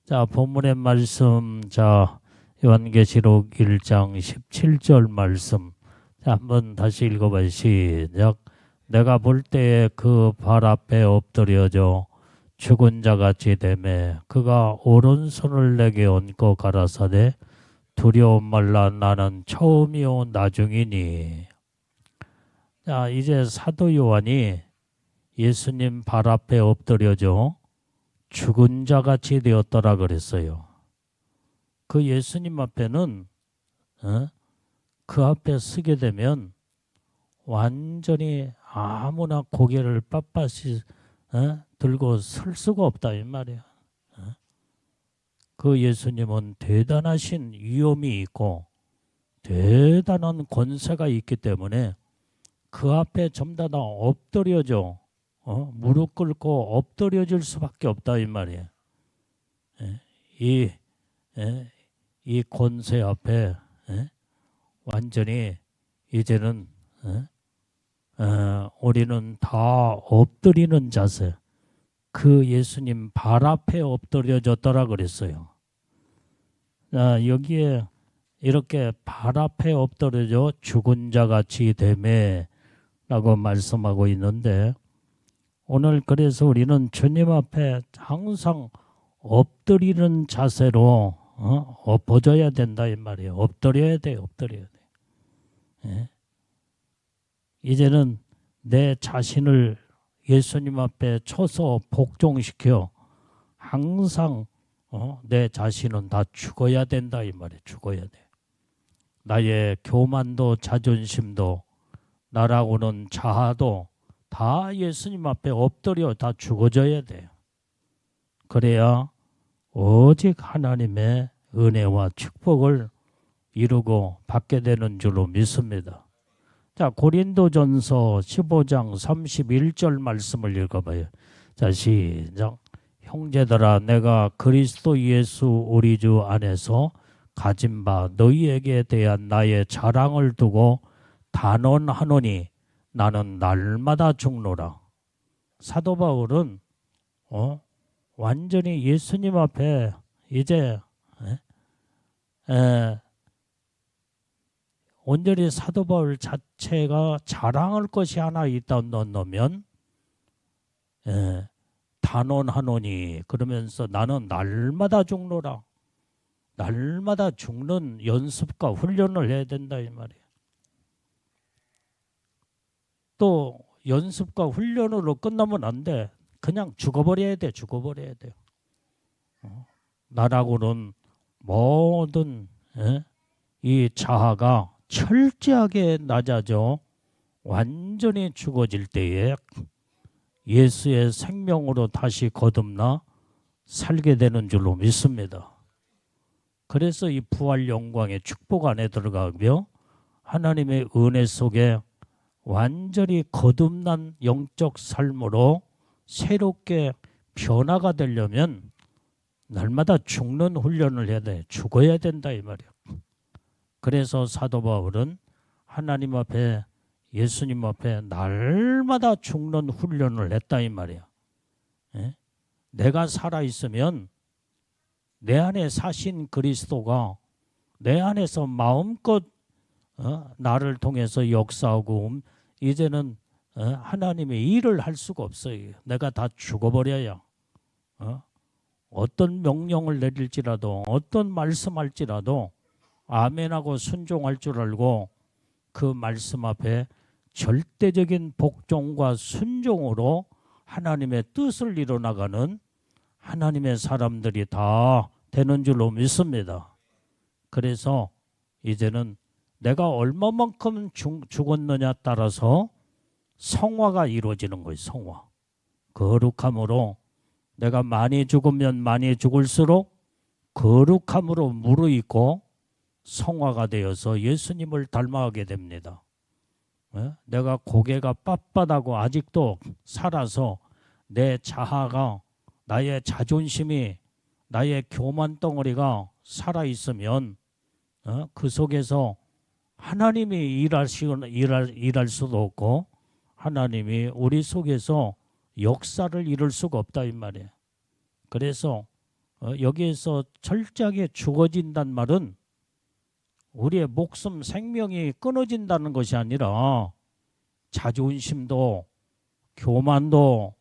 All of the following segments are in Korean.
자, 본문의 말씀, 요한계시록 1장 17절 말씀. 자, 한번 다시 읽어봐요. 시작. 내가 볼 때에 그 발 앞에 엎드려져 죽은 자같이 되매 그가 오른손을 내게 얹고 가라사대 두려움 말라 나는 처음이요 나중이니. 자, 이제 사도 요한이 예수님 발 앞에 엎드려져 죽은 자같이 되었더라 그랬어요. 그 예수님 앞에는 그 앞에 서게 되면 완전히 아무나 고개를 빳빳이 들고 설 수가 없다 이 말이야. 그 예수님은 대단하신 위엄이 있고 대단한 권세가 있기 때문에 그 앞에 전부 다 엎드려져 무릎 꿇고 엎드려질 수밖에 없다 이 말이야. 이 권세 앞에 완전히 이제는 우리는 다 엎드리는 자세, 그 예수님 발 앞에 엎드려졌더라 그랬어요. 여기에 이렇게 발 앞에 엎드려져 죽은 자같이 되매 라고 말씀하고 있는데, 오늘 그래서 우리는 주님 앞에 항상 엎드리는 자세로 엎어져야 된다 이 말이에요. 엎드려야 돼, 엎드려야 돼. 이제는 내 자신을 예수님 앞에 쳐서 복종시켜 항상 내 자신은 다 죽어야 된다 이 말이에요. 죽어야 돼. 나의 교만도 자존심도 나라고는 자아도 다 예수님 앞에 엎드려 다 죽어져야 돼요. 그래야 오직 하나님의 은혜와 축복을 이루고 받게 되는 줄로 믿습니다. 자, 고린도전서 15장 31절 말씀을 읽어봐요. 자, 시작. 형제들아, 내가 그리스도 예수 우리 주 안에서 가진 바 너희에게 대한 나의 자랑을 두고 단언하노니 나는 날마다 죽노라. 사도 바울은 완전히 예수님 앞에 이제 온전히 사도 바울 자체가 자랑할 것이 하나 있다면 단언하노니 그러면서 나는 날마다 죽노라. 날마다 죽는 연습과 훈련을 해야 된다 이 말이에요. 또 연습과 훈련으로 끝나면 안 돼. 그냥 죽어버려야 돼. 죽어버려야 돼요. 나라고는 모든 이 자아가 철저하게 낮아져 완전히 죽어질 때에 예수의 생명으로 다시 거듭나 살게 되는 줄로 믿습니다. 그래서 이 부활 영광의 축복 안에 들어가며 하나님의 은혜 속에 완전히 거듭난 영적 삶으로 새롭게 변화가 되려면 날마다 죽는 훈련을 해야 돼. 죽어야 된다 이 말이야. 그래서 사도 바울은 하나님 앞에 예수님 앞에 날마다 죽는 훈련을 했다 이 말이야. 내가 살아있으면 내 안에 사신 그리스도가 내 안에서 마음껏 나를 통해서 역사하고 이제는 하나님의 일을 할 수가 없어요. 내가 다 죽어버려야 어떤 명령을 내릴지라도 어떤 말씀할지라도 아멘하고 순종할 줄 알고 그 말씀 앞에 절대적인 복종과 순종으로 하나님의 뜻을 이뤄나가는 하나님의 사람들이 다 되는 줄로 믿습니다. 그래서 이제는 내가 얼마만큼 죽었느냐 따라서 성화가 이루어지는 거예요. 성화. 거룩함으로 내가 많이 죽으면 많이 죽을수록 거룩함으로 무르익고 성화가 되어서 예수님을 닮아가게 됩니다. 내가 고개가 빳빳하고 아직도 살아서 내 자아가 나의 자존심이 나의 교만 덩어리가 살아있으면 그 속에서 하나님이 일할 수도 없고 하나님이 우리 속에서 역사를 이룰 수가 없다 이 말이에요. 그래서 여기에서 철저하게 죽어진단 말은 우리의 목숨 생명이 끊어진다는 것이 아니라 자존심도 교만도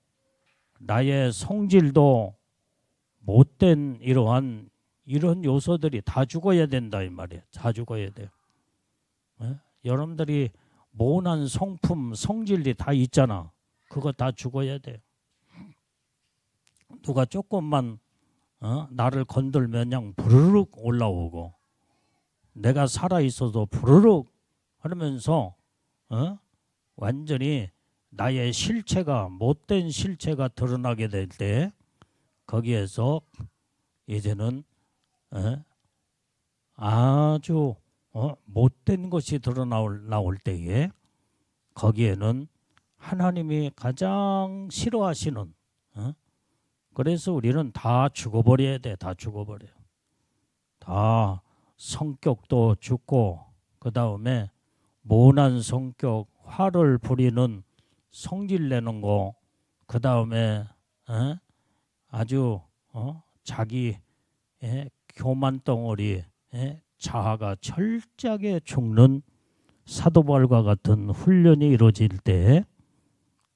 나의 성질도 못된 이런 요소들이 다 죽어야 된다 이 말이에요. 다 죽어야 돼요. 여러분들이 모난 성품 성질이 다 있잖아. 그거 다 죽어야 돼요. 누가 조금만 나를 건들면 그냥 부르륵 올라오고 내가 살아있어도 부르륵 하면서 완전히 나의 실체가 못된 실체가 드러나게 될 때 거기에서 이제는 아주 못된 것이 나올 때에 거기에는 하나님이 가장 싫어하시는 그래서 우리는 다 죽어버려야 돼. 다 죽어버려요. 다 성격도 죽고 그 다음에 모난 성격, 화를 부리는 성질 내는 거, 그 다음에 아주 자기 교만 덩어리 자아가 철저하게 죽는 사도바울과 같은 훈련이 이루어질 때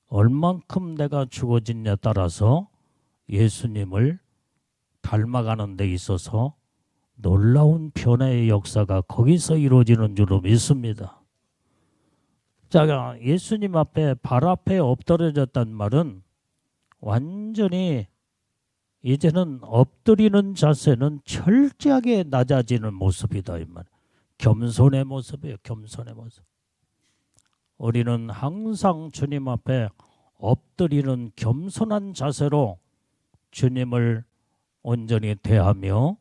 얼만큼 내가 죽어지냐에 따라서 예수님을 닮아가는 데 있어서 놀라운 변화의 역사가 거기서 이루어지는 줄로 믿습니다. 자, 예수님 앞에 발 앞에 엎드려졌단 말은 완전히 이제는 엎드리는 자세는 철저하게 낮아지는 모습이다 이 말. 겸손의 모습이에요. 겸손의 모습. 우리는 항상 주님 앞에 엎드리는 겸손한 자세로 주님을 온전히 대하며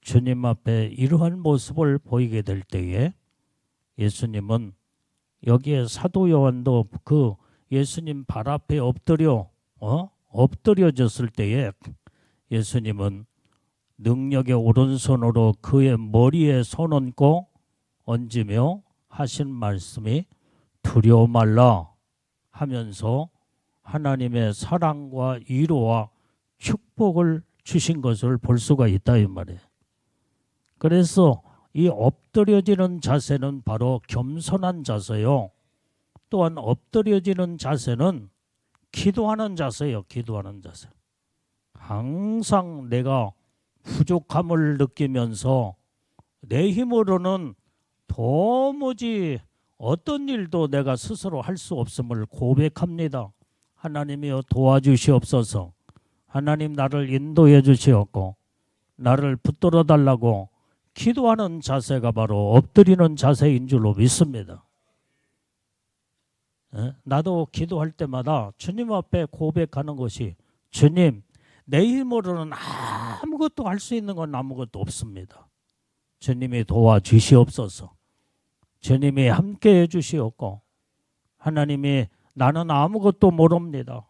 주님 앞에 이러한 모습을 보이게 될 때에 예수님은 여기에 사도 요한도 그 예수님 발 앞에 엎드려졌을 때에 예수님은 능력의 오른손으로 그의 머리에 손 얹고 얹으며 하신 말씀이 두려워 말라 하면서 하나님의 사랑과 위로와 축복을 주신 것을 볼 수가 있다 이 말이에요. 그래서 이 엎드려지는 자세는 바로 겸손한 자세요. 또한 엎드려지는 자세는 기도하는 자세예요. 기도하는 자세. 항상 내가 부족함을 느끼면서 내 힘으로는 도무지 어떤 일도 내가 스스로 할 수 없음을 고백합니다. 하나님이여 도와주시옵소서. 하나님 나를 인도해 주시옵고 나를 붙들어 달라고 기도하는 자세가 바로 엎드리는 자세인 줄로 믿습니다. 나도 기도할 때마다 주님 앞에 고백하는 것이 주님 내 힘으로는 아무것도 할 수 있는 건 아무것도 없습니다. 주님이 도와주시옵소서. 주님이 함께해 주시옵고 하나님이 나는 아무것도 모릅니다.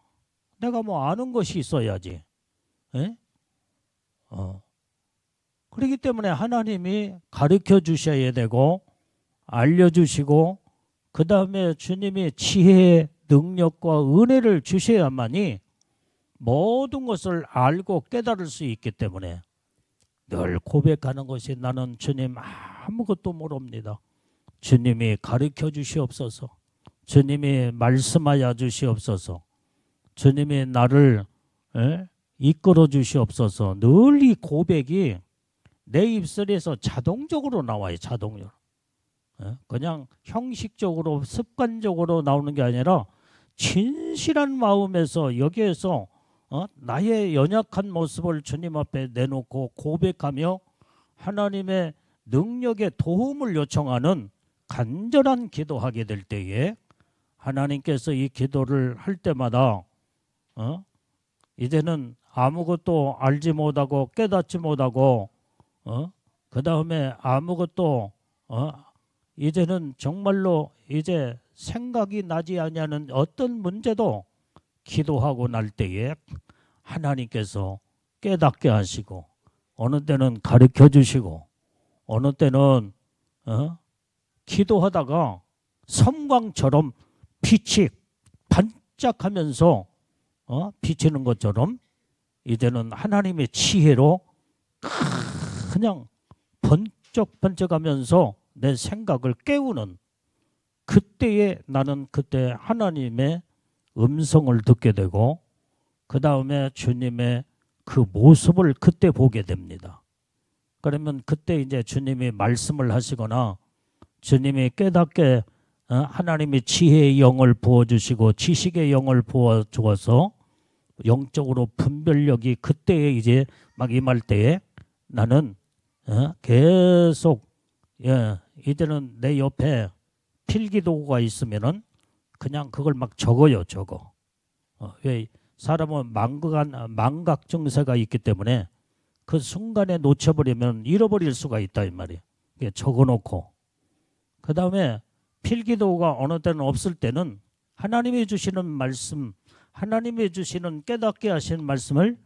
내가 뭐 아는 것이 있어야지. 그렇기 때문에 하나님이 가르쳐 주셔야 되고 알려주시고 그 다음에 주님이 지혜, 능력과 은혜를 주셔야만이 모든 것을 알고 깨달을 수 있기 때문에 늘 고백하는 것이 나는 주님 아무것도 모릅니다. 주님이 가르쳐 주시옵소서. 주님이 말씀하여 주시옵소서. 주님이 나를 이끌어 주시옵소서. 늘 이 고백이 내 입술에서 자동적으로 나와요. 자동적으로. 그냥 형식적으로 습관적으로 나오는 게 아니라 진실한 마음에서 여기에서 나의 연약한 모습을 주님 앞에 내놓고 고백하며 하나님의 능력의 도움을 요청하는 간절한 기도하게 될 때에 하나님께서 이 기도를 할 때마다 이제는 아무것도 알지 못하고 깨닫지 못하고 그 다음에 아무것도 이제는 정말로 이제 생각이 나지 아니하는 어떤 문제도 기도하고 날 때에 하나님께서 깨닫게 하시고 어느 때는 가르쳐 주시고 어느 때는 기도하다가 섬광처럼 빛이 반짝하면서 비치는 것처럼 이제는 하나님의 지혜로 그냥 번쩍번쩍하면서 내 생각을 깨우는 그때에 나는 그때 하나님의 음성을 듣게 되고 그 다음에 주님의 그 모습을 그때 보게 됩니다. 그러면 그때 이제 주님이 말씀을 하시거나 주님이 깨닫게 하나님이 지혜의 영을 부어주시고 지식의 영을 부어주어서 영적으로 분별력이 그때에 이제 막 임할 때에 나는 계속 이제는 내 옆에 필기도구가 있으면은 그냥 그걸 막 적어요. 적어. 왜 사람은 망각 증세가 있기 때문에 그 순간에 놓쳐버리면 잃어버릴 수가 있다 이 말이에요. 적어놓고 그 다음에 필기도구가 어느 때는 없을 때는 하나님이 주시는 말씀, 하나님이 주시는 깨닫게 하시는 말씀을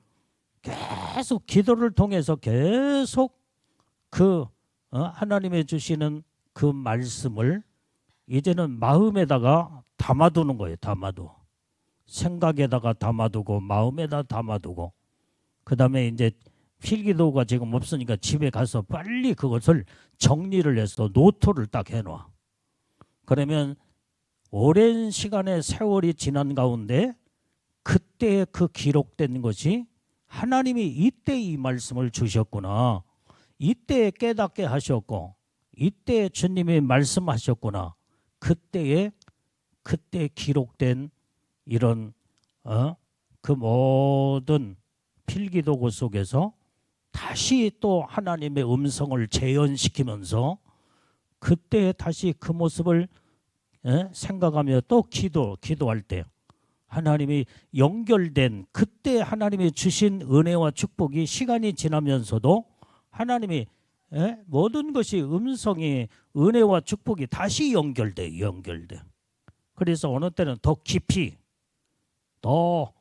계속 기도를 통해서 계속 그 하나님이 주시는 그 말씀을 이제는 마음에다가 담아두는 거예요. 담아둬. 생각에다가 담아두고 마음에다 담아두고 그 다음에 이제 필기도구가 지금 없으니까 집에 가서 빨리 그것을 정리를 해서 노트를 딱 해놔. 그러면 오랜 시간의 세월이 지난 가운데 그때 그 기록된 것이 하나님이 이때 이 말씀을 주셨구나. 이때 깨닫게 하셨고 이때 주님이 말씀하셨구나. 그때 기록된 이런 그 모든 필기도구 속에서 다시 또 하나님의 음성을 재현시키면서 그때 다시 그 모습을 생각하며 또 기도할 때 하나님이 연결된 그때 하나님이 주신 은혜와 축복이 시간이 지나면서도 하나님이 모든 것이 음성이 은혜와 축복이 다시 연결돼. 그래서 어느 때는 더 깊이 더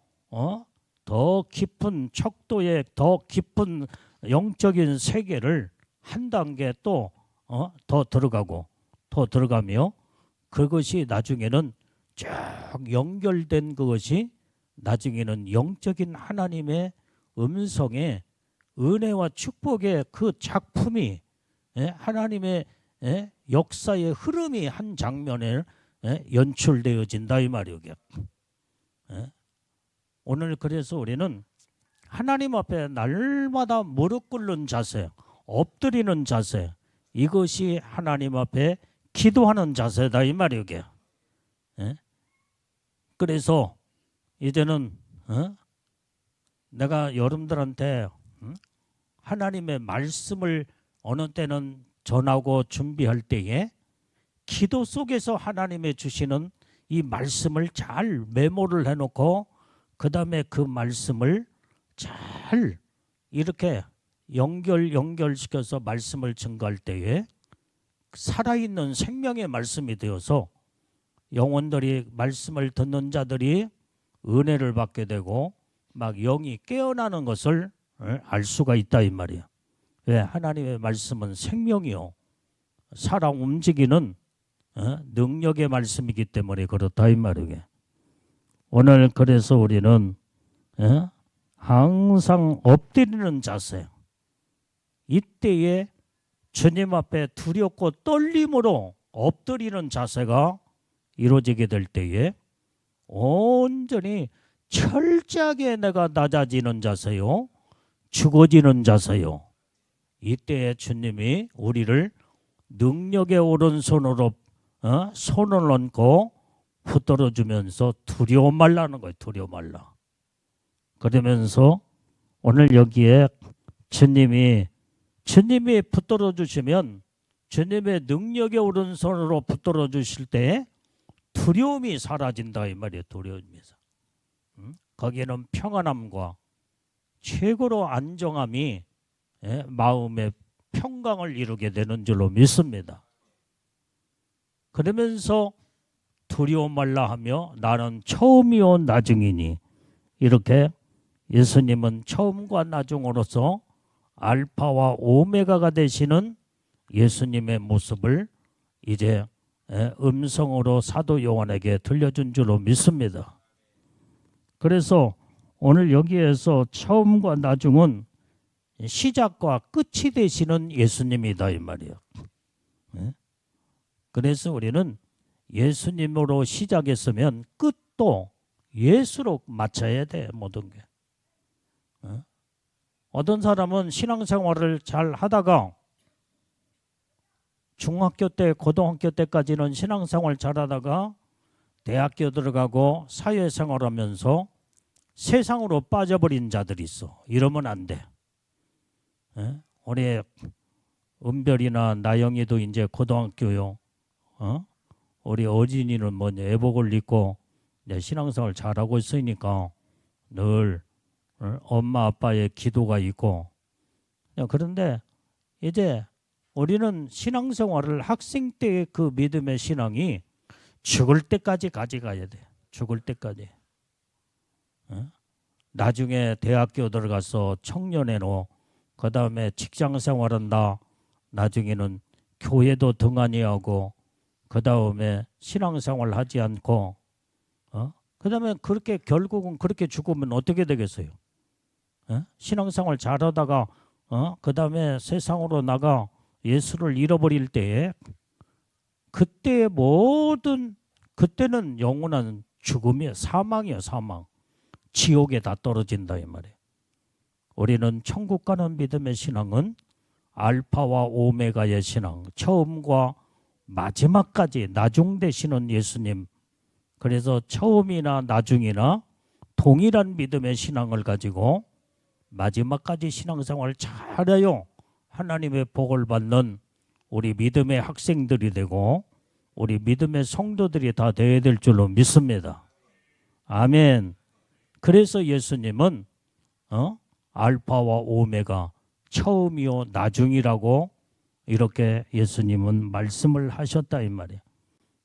깊은 척도의 더 깊은 영적인 세계를 한 단계 또 더 들어가며 그것이 나중에는 쭉 연결된 그것이 나중에는 영적인 하나님의 음성의 은혜와 축복의 그 작품이 하나님의 역사의 흐름이 한 장면에 연출되어진다 이 말이에요. 오늘 그래서 우리는 하나님 앞에 날마다 무릎 꿇는 자세, 엎드리는 자세, 이것이 하나님 앞에 기도하는 자세다 이 말이에요. 그래서 이제는 내가 여러분들한테 하나님의 말씀을 어느 때는 전하고 준비할 때에 기도 속에서 하나님의 주시는 이 말씀을 잘 메모를 해놓고 그 다음에 그 말씀을 잘 이렇게 연결시켜서 말씀을 증거할 때에 살아있는 생명의 말씀이 되어서 영혼들이 말씀을 듣는 자들이 은혜를 받게 되고 막 영이 깨어나는 것을 알 수가 있다 이 말이야. 왜? 하나님의 말씀은 생명이요 살아 움직이는 능력의 말씀이기 때문에 그렇다 이 말이게. 오늘 그래서 우리는 항상 엎드리는 자세, 이때에 주님 앞에 두렵고 떨림으로 엎드리는 자세가 이루어지게 될 때에 온전히 철저하게 내가 낮아지는 자세요, 죽어지는 자세요. 이때에 주님이 우리를 능력의 오른손으로 손을 얹고 붙들어 주면서 두려워 말라는 거예요. 두려워 말라. 그러면서 오늘 여기에 주님이 붙들어 주시면 주님의 능력의 오른손으로 붙들어 주실 때 두려움이 사라진다 이 말이에요. 두려움이. 거기에는 평안함과 최고로 안정함이 마음의 평강을 이루게 되는 줄로 믿습니다. 그러면서 두려워 말라 하며 나는 처음이요 나중이니, 이렇게 예수님은 처음과 나중으로서 알파와 오메가가 되시는 예수님의 모습을 이제 음성으로 사도 요한에게 들려준 줄로 믿습니다. 그래서 오늘 여기에서 처음과 나중은 시작과 끝이 되시는 예수님이다 이 말이에요. 그래서 우리는 예수님으로 시작했으면 끝도 예수로 맞춰야 돼 모든 게. 어떤 사람은 신앙생활을 잘 하다가 중학교 때, 고등학교 때까지는 신앙생활 잘하다가 대학교 들어가고 사회생활하면서 세상으로 빠져버린 자들이 있어. 이러면 안 돼. 우리 은별이나 나영이도 이제 고등학교요. 우리 어진이는 뭐냐 애복을 입고 이제 신앙생활 잘하고 있으니까 늘 엄마 아빠의 기도가 있고. 그런데 이제 우리는 신앙생활을 학생 때의 그 믿음의 신앙이 죽을 때까지 가져가야 돼. 죽을 때까지. 나중에 대학교 들어가서 청년회로 그 다음에 직장생활한다. 나중에는 교회도 등한히 하고 그 다음에 신앙생활 하지 않고 그 다음에 그렇게 결국은 그렇게 죽으면 어떻게 되겠어요? 신앙생활 잘하다가 그 다음에 세상으로 나가 예수를 잃어버릴 때에 그때의 모든 그때는 영원한 죽음이에요. 사망이에요. 사망. 지옥에 다 떨어진다 이 말이에요. 우리는 천국 가는 믿음의 신앙은 알파와 오메가의 신앙, 처음과 마지막까지 나중 되시는 예수님. 그래서 처음이나 나중이나 동일한 믿음의 신앙을 가지고 마지막까지 신앙생활 잘해요. 하나님의 복을 받는 우리 믿음의 학생들이 되고 우리 믿음의 성도들이 다 되어야 될 줄로 믿습니다. 아멘. 그래서 예수님은 알파와 오메가 처음이요 나중이라고 이렇게 예수님은 말씀을 하셨다 이 말이에요.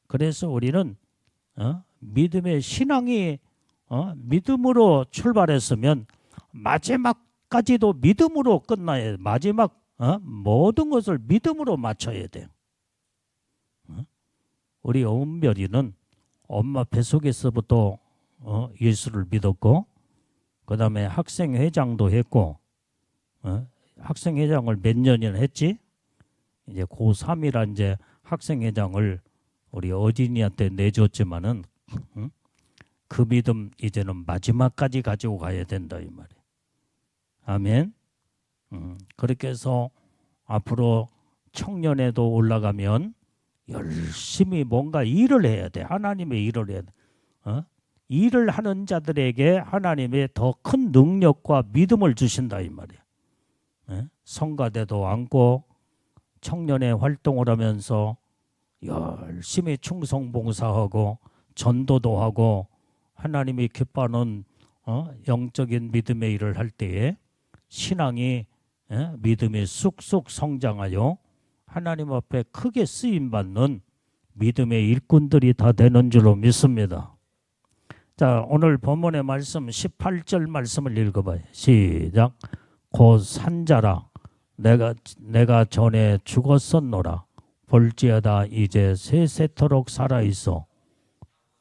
그래서 우리는 믿음의 신앙이 믿음으로 출발했으면 마지막까지도 믿음으로 끝나야 돼. 마지막 모든 것을 믿음으로 맞춰야 돼요. 우리 은별이는 엄마 뱃속에서부터 예수를 믿었고 그 다음에 학생회장도 했고 학생회장을 몇 년이나 했지? 이제 고3이라 이제 학생회장을 우리 어진이한테 내줬지만은 그 믿음 이제는 마지막까지 가지고 가야 된다 이 말이에요. 아멘. 그렇게 해서 앞으로 청년회도 올라가면 열심히 뭔가 일을 해야 돼. 하나님의 일을 해야 돼. 일을 하는 자들에게 하나님의 더 큰 능력과 믿음을 주신다 이 말이에요. 성가대도 앉고 청년회 활동을 하면서 열심히 충성봉사하고 전도도 하고 하나님이 기뻐하는 영적인 믿음의 일을 할 때에 신앙이 믿음이 쑥쑥 성장하여 하나님 앞에 크게 쓰임받는 믿음의 일꾼들이 다 되는 줄로 믿습니다. 자, 오늘 본문의 말씀 18절 말씀을 읽어봐요. 시작. 곧 산자라 내가 전에 죽었었노라. 볼지어다 이제 세세토록 살아있어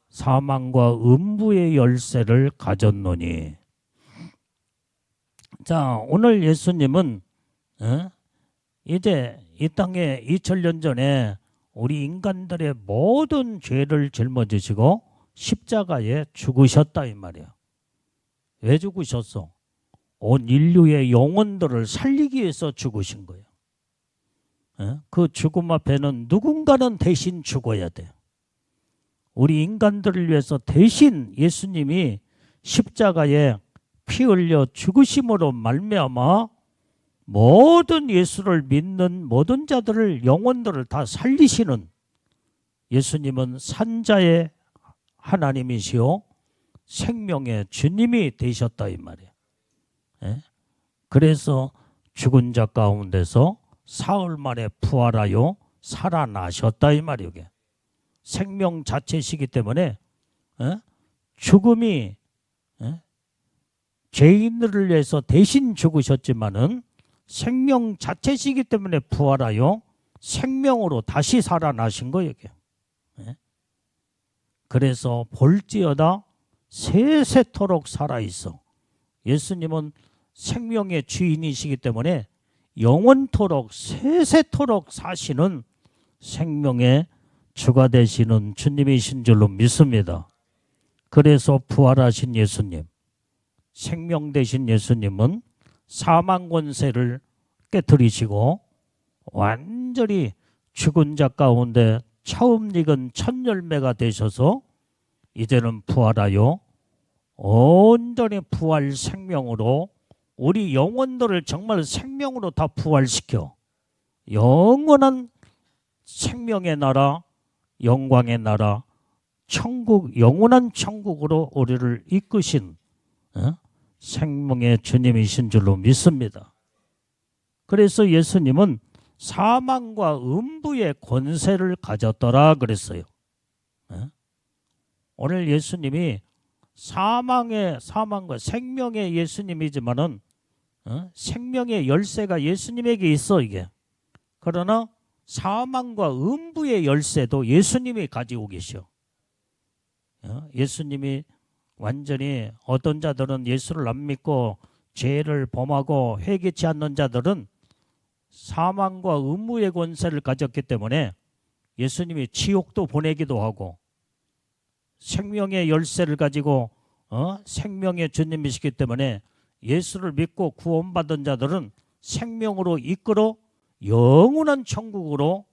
사망과 음부의 열쇠를 가졌노니. 자, 오늘 예수님은 이제 이 땅에 2000년 전에 우리 인간들의 모든 죄를 짊어지시고 십자가에 죽으셨다 이 말이야. 왜 죽으셨어? 온 인류의 영혼들을 살리기 위해서 죽으신 거예요. 그 죽음 앞에는 누군가는 대신 죽어야 돼요. 우리 인간들을 위해서 대신 예수님이 십자가에 피 흘려 죽으심으로 말미암아 모든 예수를 믿는 모든 자들을 영혼들을 다 살리시는 예수님은 산자의 하나님이시오 생명의 주님이 되셨다 이 말이에요. 그래서 죽은 자 가운데서 사흘 만에 부활하여 살아나셨다 이 말이에요. 생명 자체시기 때문에 죽음이 죄인들을 위해서 대신 죽으셨지만은 생명 자체시기 때문에 부활하여 생명으로 다시 살아나신 거예요. 그래서 볼지어다 세세토록 살아있어. 예수님은 생명의 주인이시기 때문에 영원토록 세세토록 사시는 생명의 주가 되시는 주님이신 줄로 믿습니다. 그래서 부활하신 예수님, 생명 되신 예수님은 사망 권세를 깨뜨리시고 완전히 죽은 자 가운데 처음 익은 첫 열매가 되셔서 이제는 부활하여 온전히 부활 생명으로 우리 영혼들을 정말 생명으로 다 부활시켜 영원한 생명의 나라, 영광의 나라, 천국, 영원한 천국으로 우리를 이끄신 생명의 주님이신 줄로 믿습니다. 그래서 예수님은 사망과 음부의 권세를 가졌더라 그랬어요. 오늘 예수님이 사망과 생명의 예수님이지만은 생명의 열쇠가 예수님에게 있어 이게. 그러나 사망과 음부의 열쇠도 예수님이 가지고 계셔. 예수님이 완전히 어떤 자들은 예수를 안 믿고 죄를 범하고 회개치 않는 자들은 사망과 음부의 권세를 가졌기 때문에 예수님이 지옥도 보내기도 하고 생명의 열쇠를 가지고 생명의 주님이시기 때문에 예수를 믿고 구원받은 자들은 생명으로 이끌어 영원한 천국으로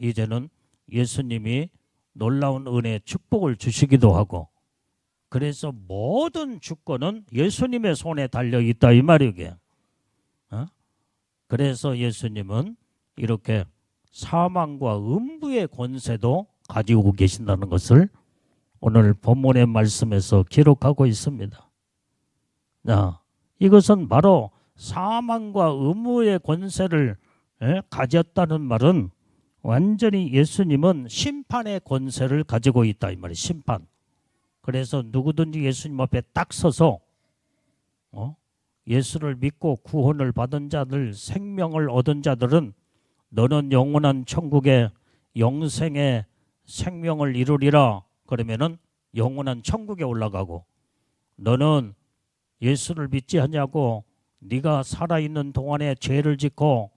이제는 예수님이 놀라운 은혜의 축복을 주시기도 하고 그래서 모든 주권은 예수님의 손에 달려있다 이 말이게. 그래서 예수님은 이렇게 사망과 음부의 권세도 가지고 계신다는 것을 오늘 본문의 말씀에서 기록하고 있습니다. 이것은 바로 사망과 음부의 권세를 가졌다는 말은 완전히 예수님은 심판의 권세를 가지고 있다 이 말이에요. 심판. 그래서 누구든지 예수님 앞에 딱 서서 예수를 믿고 구원을 받은 자들, 생명을 얻은 자들은 너는 영원한 천국의 영생의 생명을 이루리라. 그러면은 영원한 천국에 올라가고 너는 예수를 믿지 않냐고 네가 살아있는 동안에 죄를 짓고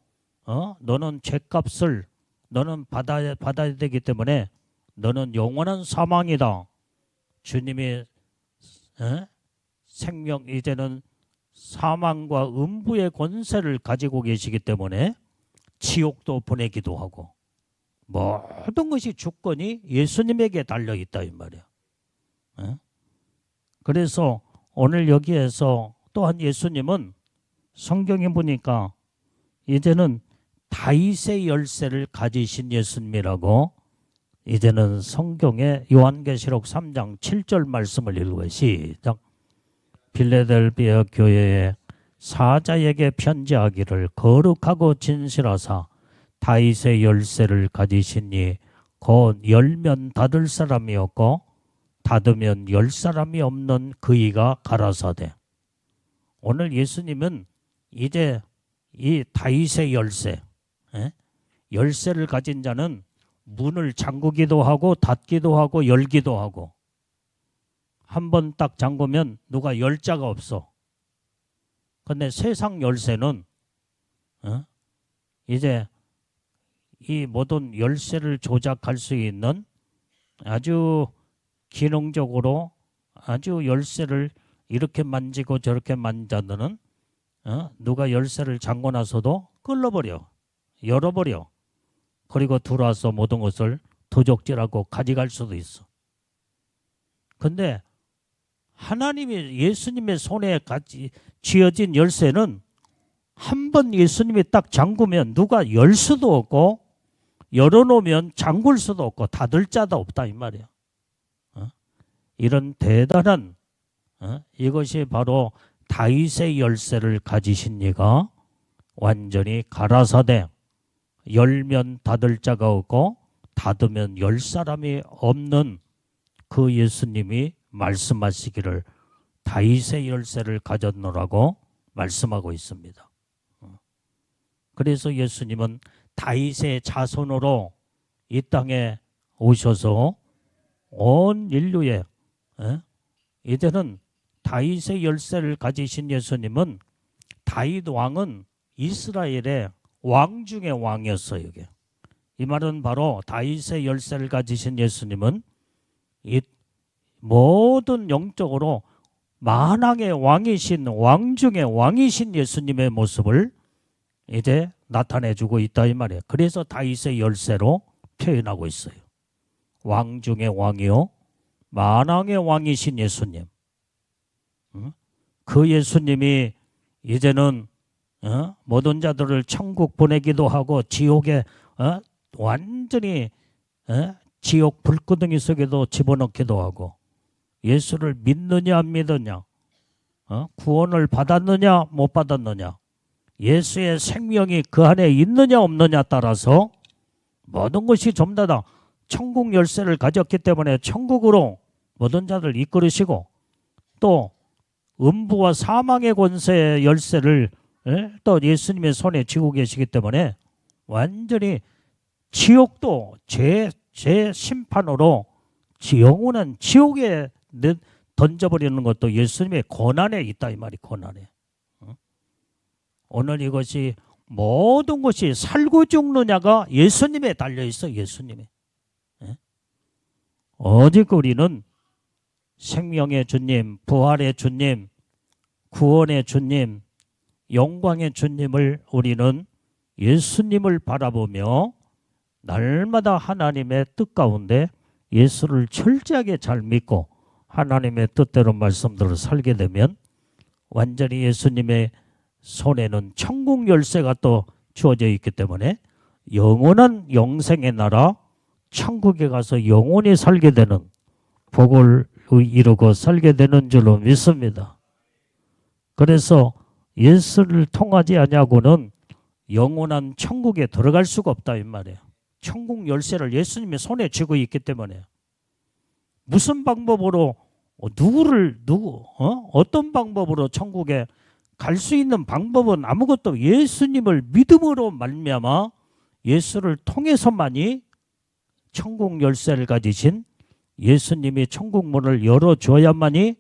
너는 죄값을 너는 받아야 되기 때문에 너는 영원한 사망이다. 주님의 생명 이제는 사망과 음부의 권세를 가지고 계시기 때문에 지옥도 보내기도 하고 모든 것이 주권이 예수님에게 달려있다 이 말이야. 그래서 오늘 여기에서 또한 예수님은 성경에 보니까 이제는 다윗의 열쇠를 가지신 예수님이라고 이제는 성경의 요한계시록 3장 7절 말씀을 읽어요. 시작. 빌레델비아 교회의 사자에게 편지하기를 거룩하고 진실하사 다윗의 열쇠를 가지시니 곧 열면 닫을 사람이 없고 닫으면 열 사람이 없는 그이가 가라사대. 오늘 예수님은 이제 이 다윗의 열쇠, 열쇠를 가진 자는 문을 잠그기도 하고 닫기도 하고 열기도 하고 한 번 딱 잠그면 누가 열 자가 없어. 근데 세상 열쇠는 이제 이 모든 열쇠를 조작할 수 있는 아주 기능적으로 아주 열쇠를 이렇게 만지고 저렇게 만져드는 누가 열쇠를 잠궈 놔서도 끌어버려 열어버려 그리고 들어와서 모든 것을 도적질하고 가져갈 수도 있어. 근데 하나님이 예수님의 손에 쥐어진 열쇠는 한 번 예수님이 딱 잠그면 누가 열 수도 없고 열어놓으면 잠글 수도 없고 닫을 자도 없다 이 말이야. 이런 대단한 이것이 바로 다윗의 열쇠를 가지신 이가 완전히 가라사대 열면 닫을 자가 없고 닫으면 열 사람이 없는 그 예수님이 말씀하시기를 다윗의 열쇠를 가졌노라고 말씀하고 있습니다. 그래서 예수님은 다윗의 자손으로 이 땅에 오셔서 온 인류에 이제는 다윗의 열쇠를 가지신 예수님은 다윗 왕은 이스라엘의 왕 중의 왕이었어요. 이게. 이 말은 바로 다윗의 열쇠를 가지신 예수님은 이 모든 영적으로 만왕의 왕이신 왕 중의 왕이신 예수님의 모습을 이제 나타내주고 있다 이 말이에요. 그래서 다윗의 열쇠로 표현하고 있어요. 왕 중의 왕이요 만왕의 왕이신 예수님. 그 예수님이 이제는 모든 자들을 천국 보내기도 하고 지옥에 완전히 지옥 불구덩이 속에도 집어넣기도 하고 예수를 믿느냐 안 믿느냐 구원을 받았느냐 못 받았느냐 예수의 생명이 그 안에 있느냐 없느냐 따라서 모든 것이 전부 다 천국 열쇠를 가졌기 때문에 천국으로 모든 자들 이끌으시고 또 음부와 사망의 권세의 열쇠를 또 예수님의 손에 쥐고 계시기 때문에 완전히 지옥도 제 심판으로 영원한 지옥에 던져버리는 것도 예수님의 권한에 있다 이 말이 권한에. 오늘 이것이 모든 것이 살고 죽느냐가 예수님에 달려있어. 예수님에. 오직 우리는 생명의 주님, 부활의 주님, 구원의 주님, 영광의 주님을 우리는 예수님을 바라보며 날마다 하나님의 뜻 가운데 예수를 철저하게 잘 믿고 하나님의 뜻대로 말씀대로 살게 되면 완전히 예수님의 손에는 천국 열쇠가 또 주어져 있기 때문에 영원한 영생의 나라 천국에 가서 영원히 살게 되는 복을 이루고 살게 되는 줄로 믿습니다. 그래서 예수를 통하지 아니하고는 영원한 천국에 들어갈 수가 없다 이 말이에요. 천국 열쇠를 예수님이 손에 쥐고 있기 때문에 무슨 방법으로 어떤 방법으로 천국에 갈 수 있는 방법은 아무것도 예수님을 믿음으로 말미암아 예수를 통해서만이 천국 열쇠를 가지신 예수님이 천국 문을 열어줘야만이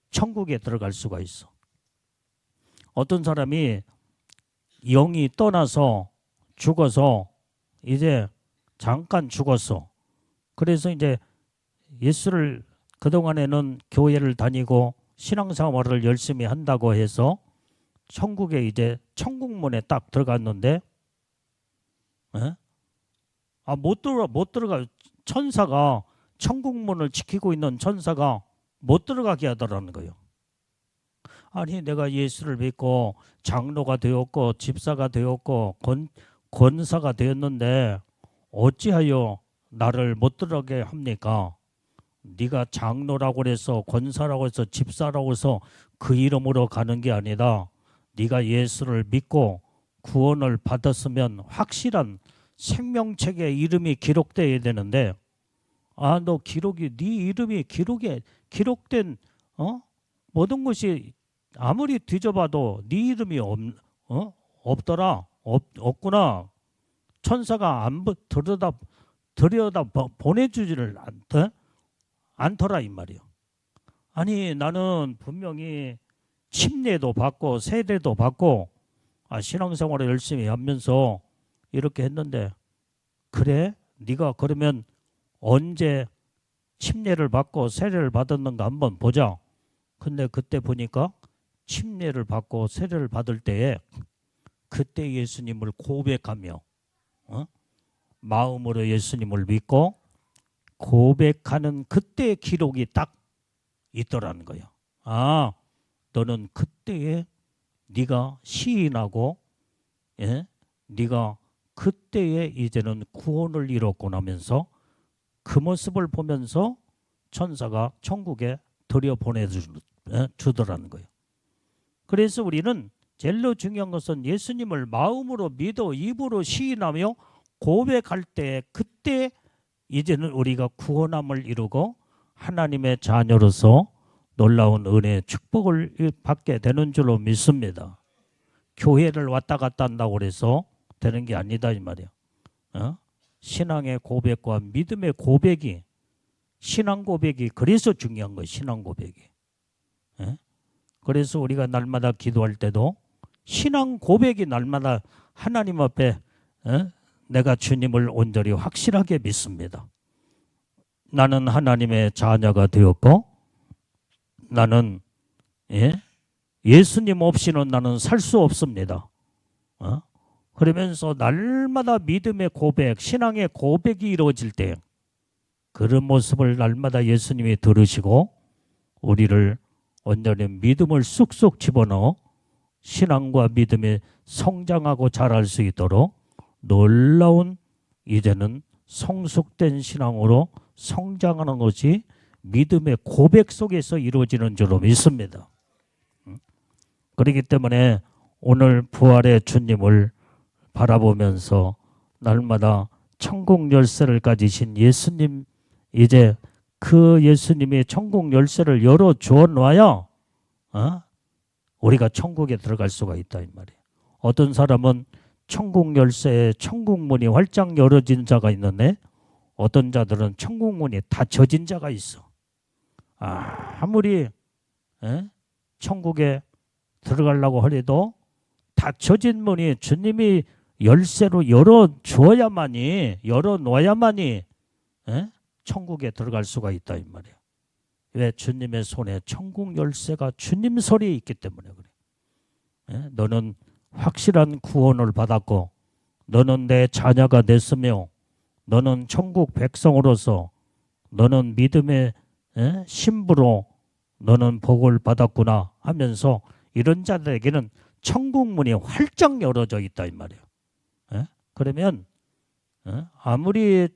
천국에 들어갈 수가 있어. 어떤 사람이 영이 떠나서 죽어서 이제 잠깐 죽었어. 그래서 이제 예수를 그동안에는 교회를 다니고 신앙생활을 열심히 한다고 해서 천국에 이제 천국문에 딱 들어갔는데 못 들어가. 천사가 천국문을 지키고 있는 천사가 못 들어가게 하더라는 거예요. 아니 내가 예수를 믿고 장로가 되었고 집사가 되었고 권사가 되었는데 어찌하여 나를 못 들어가게 합니까? 네가 장로라고 해서 권사라고 해서 집사라고 해서 그 이름으로 가는 게 아니다. 네가 예수를 믿고 구원을 받았으면 확실한 생명책에 이름이 기록되어야 되는데 너 네 이름이 기록된 모든 것이 아무리 뒤져봐도 네 이름이 없더라. 없구나. 천사가 안 들여다 보내주지를 않더라 이 말이요. 아니 나는 분명히 침례도 받고 세례도 받고 신앙생활을 열심히 하면서 이렇게 했는데 그래? 네가 그러면 언제 침례를 받고 세례를 받았는가 한번 보자. 근데 그때 보니까 침례를 받고 세례를 받을 때에 그때 예수님을 고백하며 마음으로 예수님을 믿고 고백하는 그때의 기록이 딱 있더라는 거예요. 너는 그때에 네가 시인하고 네가 그때에 이제는 구원을 이뤘고 나면서 그 모습을 보면서 천사가 천국에 들여보내주더라는 거예요. 그래서 우리는 제일 중요한 것은 예수님을 마음으로 믿어 입으로 시인하며 고백할 때 그때 이제는 우리가 구원함을 이루고 하나님의 자녀로서 놀라운 은혜의 축복을 받게 되는 줄로 믿습니다. 교회를 왔다 갔다 한다고 해서 되는 게 아니다 이 말이에요. 신앙의 고백과 믿음의 고백이 신앙 고백이 그래서 중요한 거예요. 신앙 고백이. 그래서 우리가 날마다 기도할 때도 신앙 고백이 날마다 하나님 앞에 내가 주님을 온전히 확실하게 믿습니다. 나는 하나님의 자녀가 되었고 나는 예수님 없이는 나는 살 수 없습니다. 그러면서 날마다 믿음의 고백, 신앙의 고백이 이루어질 때 그런 모습을 날마다 예수님이 들으시고 우리를 온전히 믿음을 쑥쑥 집어넣어 신앙과 믿음에 성장하고 자랄 수 있도록 놀라운 이제는 성숙된 신앙으로 성장하는 것이 믿음의 고백 속에서 이루어지는 줄로 믿습니다. 그렇기 때문에 오늘 부활의 주님을 바라보면서 날마다 천국 열쇠를 가지신 예수님, 이제 그 예수님이 천국 열쇠를 열어주어 놔야 우리가 천국에 들어갈 수가 있다 이 말이에요. 어떤 사람은 천국 열쇠에 천국 문이 활짝 열어진 자가 있는데 어떤 자들은 천국 문이 닫혀진 자가 있어. 아무리 천국에 들어가려고 하려도 닫혀진 문이 주님이 열쇠로 열어줘야만이, 열어놓아야만이 천국에 들어갈 수가 있다 이 말이에요. 왜? 주님의 손에 천국 열쇠가 주님 손에 있기 때문에 그래. 너는 확실한 구원을 받았고 너는 내 자녀가 됐으며 너는 천국 백성으로서 너는 믿음의 신부로 너는 복을 받았구나 하면서 이런 자들에게는 천국 문이 활짝 열어져 있다 이 말이에요. 그러면 아무리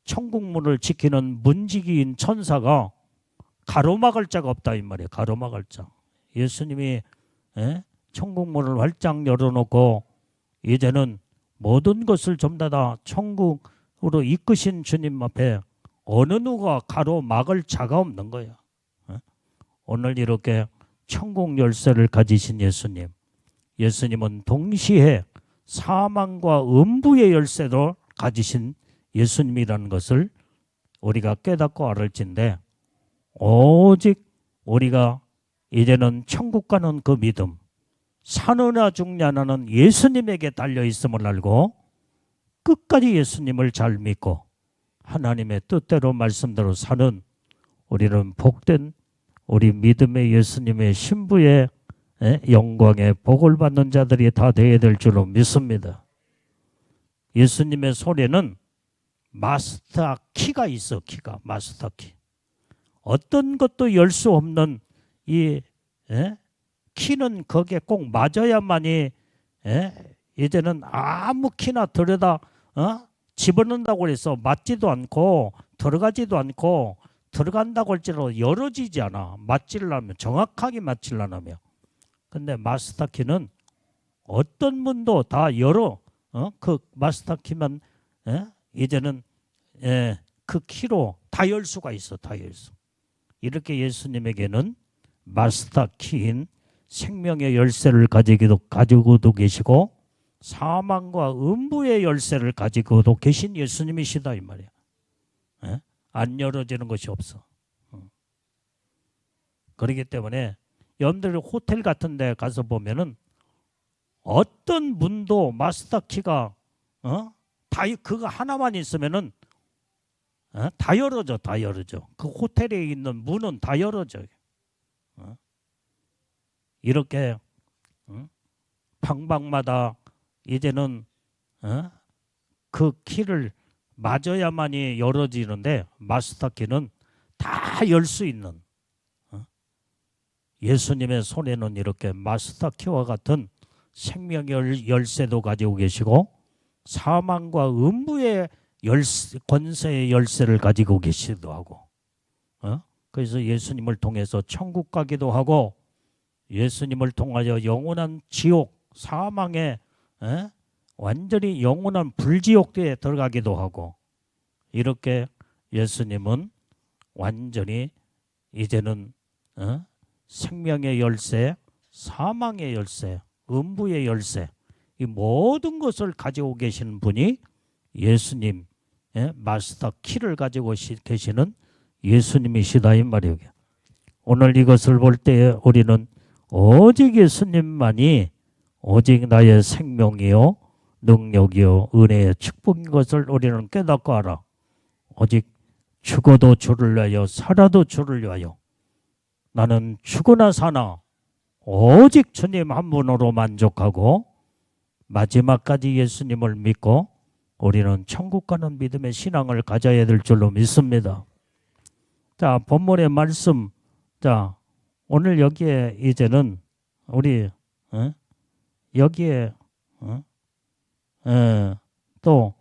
천국 문을 지키는 문지기인 천사가 가로막을 자가 없다 이 말이에요. 가로막을 자. 예수님이 천국 문을 활짝 열어놓고 이제는 모든 것을 전부 다 천국으로 이끄신 주님 앞에 어느 누가 가로막을 자가 없는 거예요. 오늘 이렇게 천국 열쇠를 가지신 예수님, 예수님은 동시에 사망과 음부의 열쇠도 가지신 예수님이라는 것을 우리가 깨닫고 알을진데 오직 우리가 이제는 천국 가는 그 믿음, 사느냐 죽냐는 예수님에게 달려 있음을 알고 끝까지 예수님을 잘 믿고 하나님의 뜻대로 말씀대로 사는 우리는 복된 우리 믿음의 예수님의 신부의 영광에 복을 받는 자들이 다 되어야 될 줄로 믿습니다. 예수님의 손에는 마스터 키가 있어. 키가 마스터 키. 어떤 것도 열 수 없는 이 키는 거기에 꼭 맞아야만이 이제는 아무 키나 들여다 집어넣는다고 해서 맞지도 않고 들어가지도 않고 들어간다고 할지라도 열어지지 않아. 맞지려면 정확하게 맞지려면. 근데 마스터 키는 어떤 문도 다 열어. 그 마스터 키만 이제는 그 키로 다 열 수가 있어. 다 열 수. 이렇게 예수님에게는 마스터 키인 생명의 열쇠를 가지고도 계시고 사망과 음부의 열쇠를 가지고도 계신 예수님이시다 이 말이야. 안 열어지는 것이 없어. 그렇기 때문에 여러분들 호텔 같은 데 가서 보면은 어떤 문도 마스터 키가 다 그거 하나만 있으면은 다 열어져. 다 열어져. 그 호텔에 있는 문은 다 열어져. 이렇게 방방마다 이제는 그 키를 맞아야만이 열어지는데 마스터 키는 다 열 수 있는 예수님의 손에는 이렇게 마스터 키와 같은 생명의 열쇠도 가지고 계시고 사망과 음부의 권세의 열쇠를 가지고 계시기도 하고 그래서 예수님을 통해서 천국 가기도 하고 예수님을 통하여 영원한 지옥 사망에 완전히 영원한 불지옥에 들어가기도 하고 이렇게 예수님은 완전히 이제는 생명의 열쇠, 사망의 열쇠, 음부의 열쇠 이 모든 것을 가지고 계시는 분이 예수님 마스터 키를 가지고 계시는 예수님이시다 이 말이에요. 오늘 이것을 볼 때 우리는 오직 예수님만이 오직 나의 생명이요 능력이요 은혜의 축복인 것을 우리는 깨닫고 알아. 오직 죽어도 주를 위하여 살아도 주를 위하여 나는 죽으나 사나 오직 주님 한 분으로 만족하고 마지막까지 예수님을 믿고 우리는 천국 가는 믿음의 신앙을 가져야 될 줄로 믿습니다. 자, 본문의 말씀. 자, 오늘 여기에 이제는 우리 여기에 또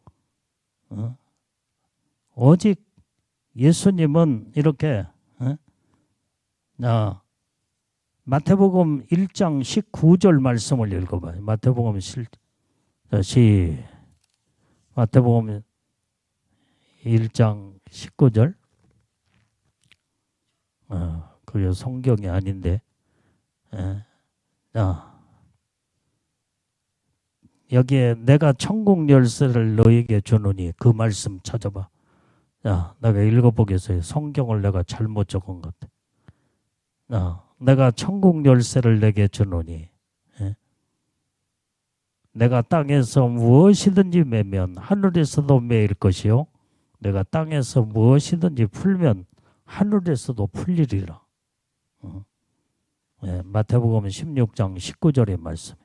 오직 예수님은 이렇게 마태복음 1장 19절 말씀을 읽어봐요. 마태복음 마태복음 1장 19절. 그게 성경이 아닌데. 여기에 내가 천국 열쇠를 너에게 주노니 그 말씀 찾아봐. 내가 읽어보겠어요. 성경을 내가 잘못 적은 것 같아. 내가 천국 열쇠를 내게 주노니 내가 땅에서 무엇이든지 매면 하늘에서도 매일 것이요 내가 땅에서 무엇이든지 풀면 하늘에서도 풀리리라. 마태복음 16장 19절의 말씀.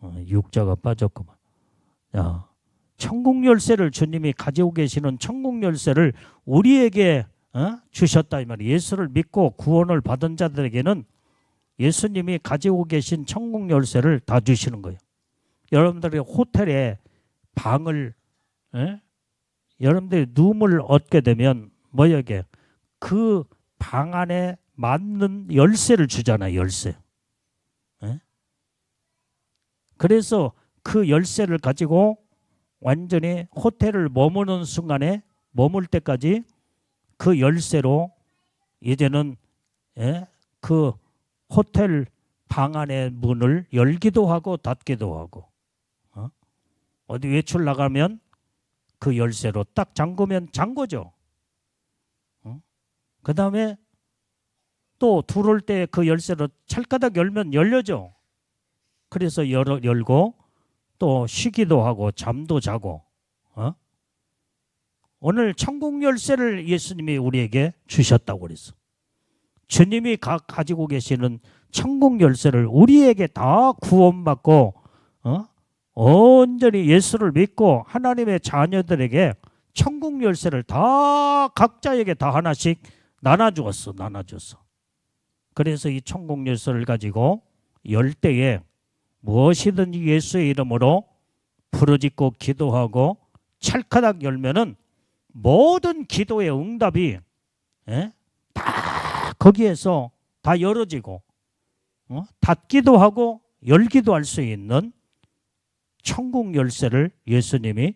6자가 빠졌구만. 천국 열쇠를 주님이 가지고 계시는 천국 열쇠를 우리에게 주셨다 이 말이에요. 예수를 믿고 구원을 받은 자들에게는 예수님이 가지고 계신 천국 열쇠를 다 주시는 거예요. 여러분들이 호텔에 방을 여러분들이 룸을 얻게 되면 뭐에게 그 방 안에 맞는 열쇠를 주잖아요. 열쇠. 그래서 그 열쇠를 가지고 완전히 호텔을 머무는 순간에 머물 때까지 그 열쇠로 이제는 그 호텔 방 안의 문을 열기도 하고 닫기도 하고 어디 외출 나가면 그 열쇠로 딱 잠그면 잠그죠. 그 다음에 또 들어올 때 그 열쇠로 찰까닥 열면 열려죠. 그래서 열고 또 쉬기도 하고 잠도 자고. 오늘 천국 열쇠를 예수님이 우리에게 주셨다고 그랬어. 주님이 가지고 계시는 천국 열쇠를 우리에게 다 구원받고 온전히 예수를 믿고 하나님의 자녀들에게 천국 열쇠를 다 각자에게 다 하나씩 나눠주었어. 그래서 이 천국 열쇠를 가지고 열 때에 무엇이든지 예수의 이름으로 부르짖고 기도하고 찰카닥 열면은 모든 기도의 응답이 다 거기에서 다 열어지고 닫기도 하고 열기도 할 수 있는 천국 열쇠를 예수님이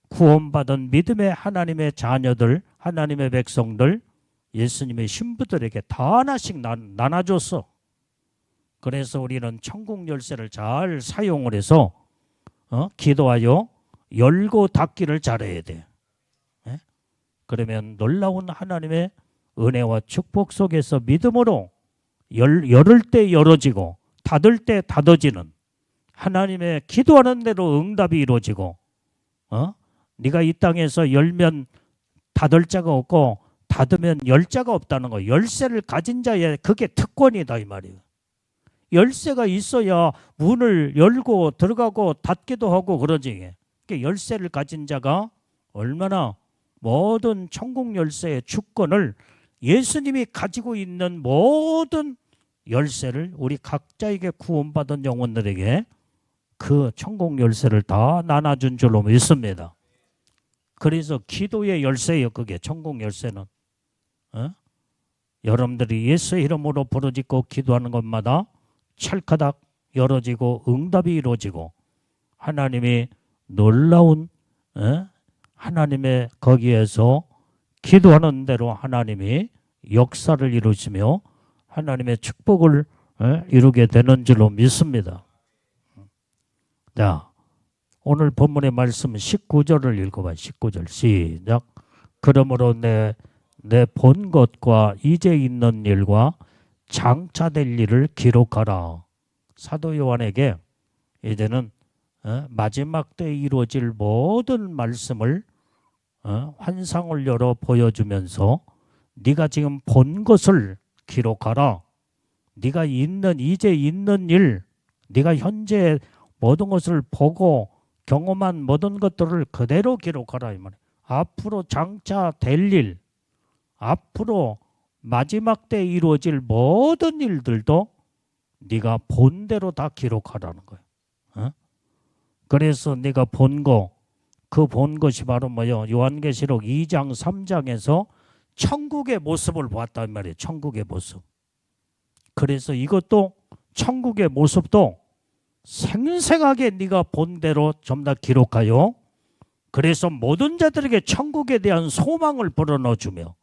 구원받은 믿음의 하나님의 자녀들, 하나님의 백성들, 예수님의 신부들에게 다 하나씩 나눠줬어. 그래서 우리는 천국 열쇠를 잘 사용을 해서 기도하여 열고 닫기를 잘해야 돼. 그러면 놀라운 하나님의 은혜와 축복 속에서 믿음으로 열을 때 열어지고 닫을 때 닫아지는 하나님의 기도하는 대로 응답이 이루어지고 네가 이 땅에서 열면 닫을 자가 없고 닫으면 열 자가 없다는 거. 열쇠를 가진 자의 그게 특권이다 이 말이에요. 열쇠가 있어야 문을 열고 들어가고 닫기도 하고 그러지. 그러니까 열쇠를 가진 자가 얼마나 모든 천국 열쇠의 주권을 예수님이 가지고 있는 모든 열쇠를 우리 각자에게 구원받은 영혼들에게 그 천국 열쇠를 다 나눠준 줄로 믿습니다. 그래서 기도의 열쇠예요. 그게 천국 열쇠는. 여러분들이 예수의 이름으로 부르짖고 기도하는 것마다 찰카닥 열어지고 응답이 이루어지고 하나님이 놀라운 하나님의 거기에서 기도하는 대로 하나님이 역사를 이루시며 하나님의 축복을 이루게 되는 줄로 믿습니다. 자, 오늘 본문의 말씀 19절을 읽어봐요. 19절 시작. 그러므로 내 본 것과 이제 있는 일과 장차될 일을 기록하라. 사도 요한에게 이제는 마지막 때 이루어질 모든 말씀을 환상을 열어 보여주면서 네가 지금 본 것을 기록하라. 네가 이제 있는 일, 네가 현재 모든 것을 보고 경험한 모든 것들을 그대로 기록하라 이 말이야. 앞으로 장차 될 일, 앞으로 마지막 때 이루어질 모든 일들도 네가 본 대로 다 기록하라는 거야. 어? 그래서 네가 본 거, 그 본 것이 바로 뭐요? 요한계시록 2장 3장에서 천국의 모습을 보았단 말이에요. 천국의 모습. 그래서 이것도 천국의 모습도 생생하게 네가 본 대로 좀 다 기록하여 그래서 모든 자들에게 천국에 대한 소망을 불어넣어주며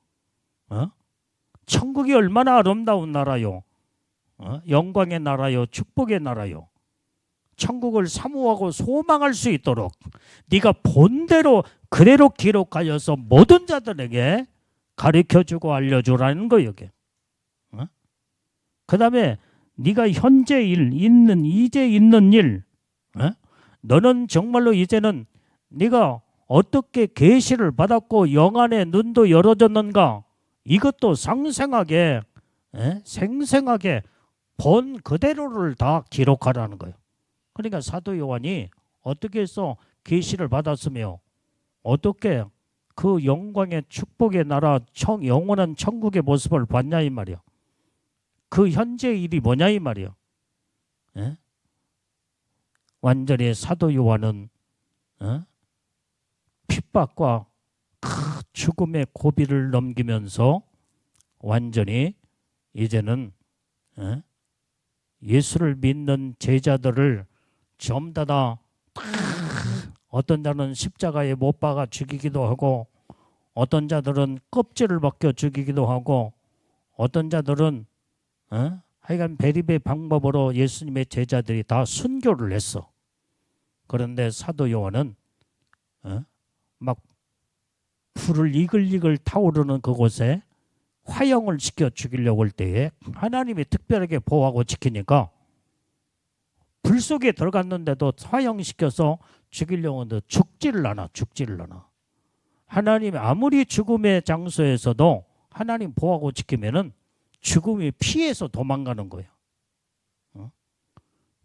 천국이 얼마나 아름다운 나라요. 영광의 나라요. 축복의 나라요. 천국을 사모하고 소망할 수 있도록 네가 본대로 그대로 기록하여서 모든 자들에게 가르쳐주고 알려주라는 거예요. 이게. 그 다음에 네가 현재 이제 있는 일 너는 정말로 이제는 네가 어떻게 계시를 받았고 영안의 눈도 열어졌는가 이것도 생생하게 본 그대로를 다 기록하라는 거예요. 그러니까 사도 요한이 어떻게 해서 계시를 받았으며 어떻게 그 영광의 축복의 나라 영원한 천국의 모습을 봤냐 이 말이야. 그 현재 일이 뭐냐 이 말이야. 완전히 사도 요한은 핍박과 죽음의 고비를 넘기면서 완전히 이제는 예수를 믿는 제자들을 전부 다 어떤 자는 십자가에 못 박아 죽이기도 하고 어떤 자들은 껍질을 벗겨 죽이기도 하고 어떤 자들은 하여간 베리베 방법으로 예수님의 제자들이 다 순교를 했어. 그런데 사도 요한은 막 불을 이글이글 타오르는 그곳에 화형을 시켜 죽이려고 할 때에 하나님이 특별하게 보호하고 지키니까 불 속에 들어갔는데도 화형시켜서 죽이려고 하는데 죽지를 않아. 하나님이 아무리 죽음의 장소에서도 하나님 보호하고 지키면은 죽음이 피해서 도망가는 거예요.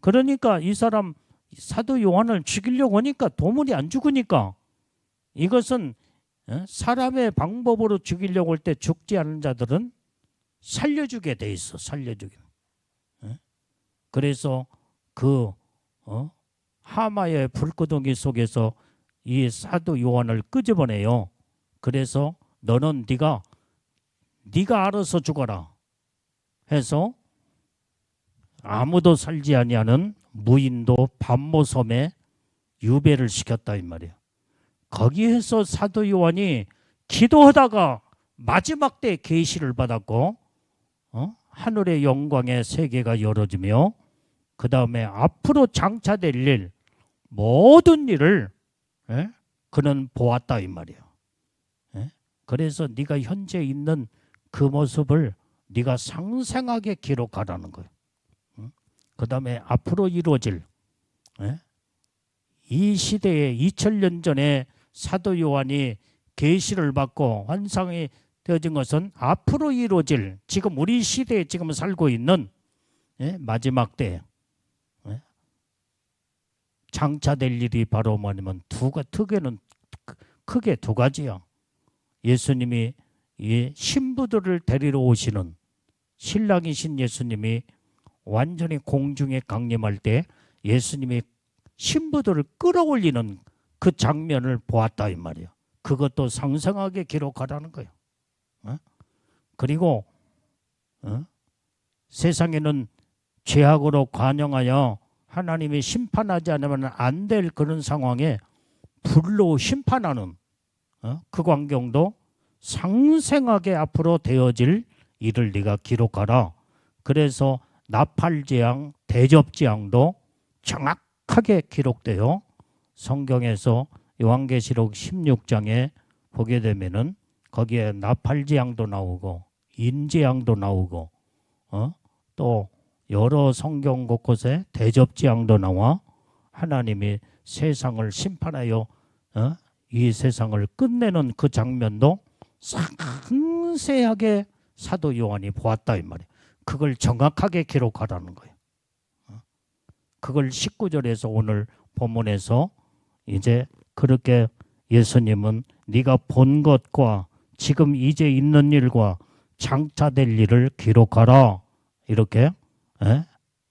그러니까 이 사람 사도 요한을 죽이려고 하니까 도무지 안 죽으니까 이것은 사람의 방법으로 죽이려고 할 때 죽지 않은 자들은 살려주게 돼 있어. 살려주게. 그래서 그 하마의 불구덩이 속에서 이 사도 요한을 끄집어내요. 그래서 너는 네가 알아서 죽어라 해서 아무도 살지 아니하는 무인도 반모섬에 유배를 시켰다 이 말이야. 거기에서 사도 요한이 기도하다가 마지막 때 계시를 받았고 하늘의 영광의 세계가 열어지며 그 다음에 앞으로 장차될 일 모든 일을 그는 보았다 이 말이야. 그래서 네가 현재 있는 그 모습을 네가 상생하게 기록하라는 거예요. 그 다음에 앞으로 이루어질 이 시대에 2000년 전에 사도 요한이 계시를 받고 환상이 되어진 것은 앞으로 이루어질 지금 우리 시대에 지금 살고 있는 마지막 때 장차될 일이 바로 뭐냐면 크게 두 가지야. 예수님이 이 신부들을 데리러 오시는 신랑이신 예수님이 완전히 공중에 강림할 때 예수님이 신부들을 끌어올리는 그 장면을 보았다 이 말이야. 그것도 상상하게 기록하라는 거예요. 그리고 세상에는 죄악으로 관영하여 하나님이 심판하지 않으면 안 될 그런 상황에 불로 심판하는 그 광경도 상생하게 앞으로 되어질 일을 네가 기록하라. 그래서 나팔재앙, 대접재앙도 정확하게 기록되어 성경에서 요한계시록 16장에 보게 되면은 거기에 나팔재앙도 나오고 인재앙도 나오고 또 여러 성경 곳곳에 대접지향도 나와 하나님이 세상을 심판하여 이 세상을 끝내는 그 장면도 상세하게 사도 요한이 보았다 이 말이에요. 그걸 정확하게 기록하라는 거예요. 그걸 19절에서 오늘 본문에서 이제 그렇게 예수님은 네가 본 것과 지금 이제 있는 일과 장차될 일을 기록하라 이렇게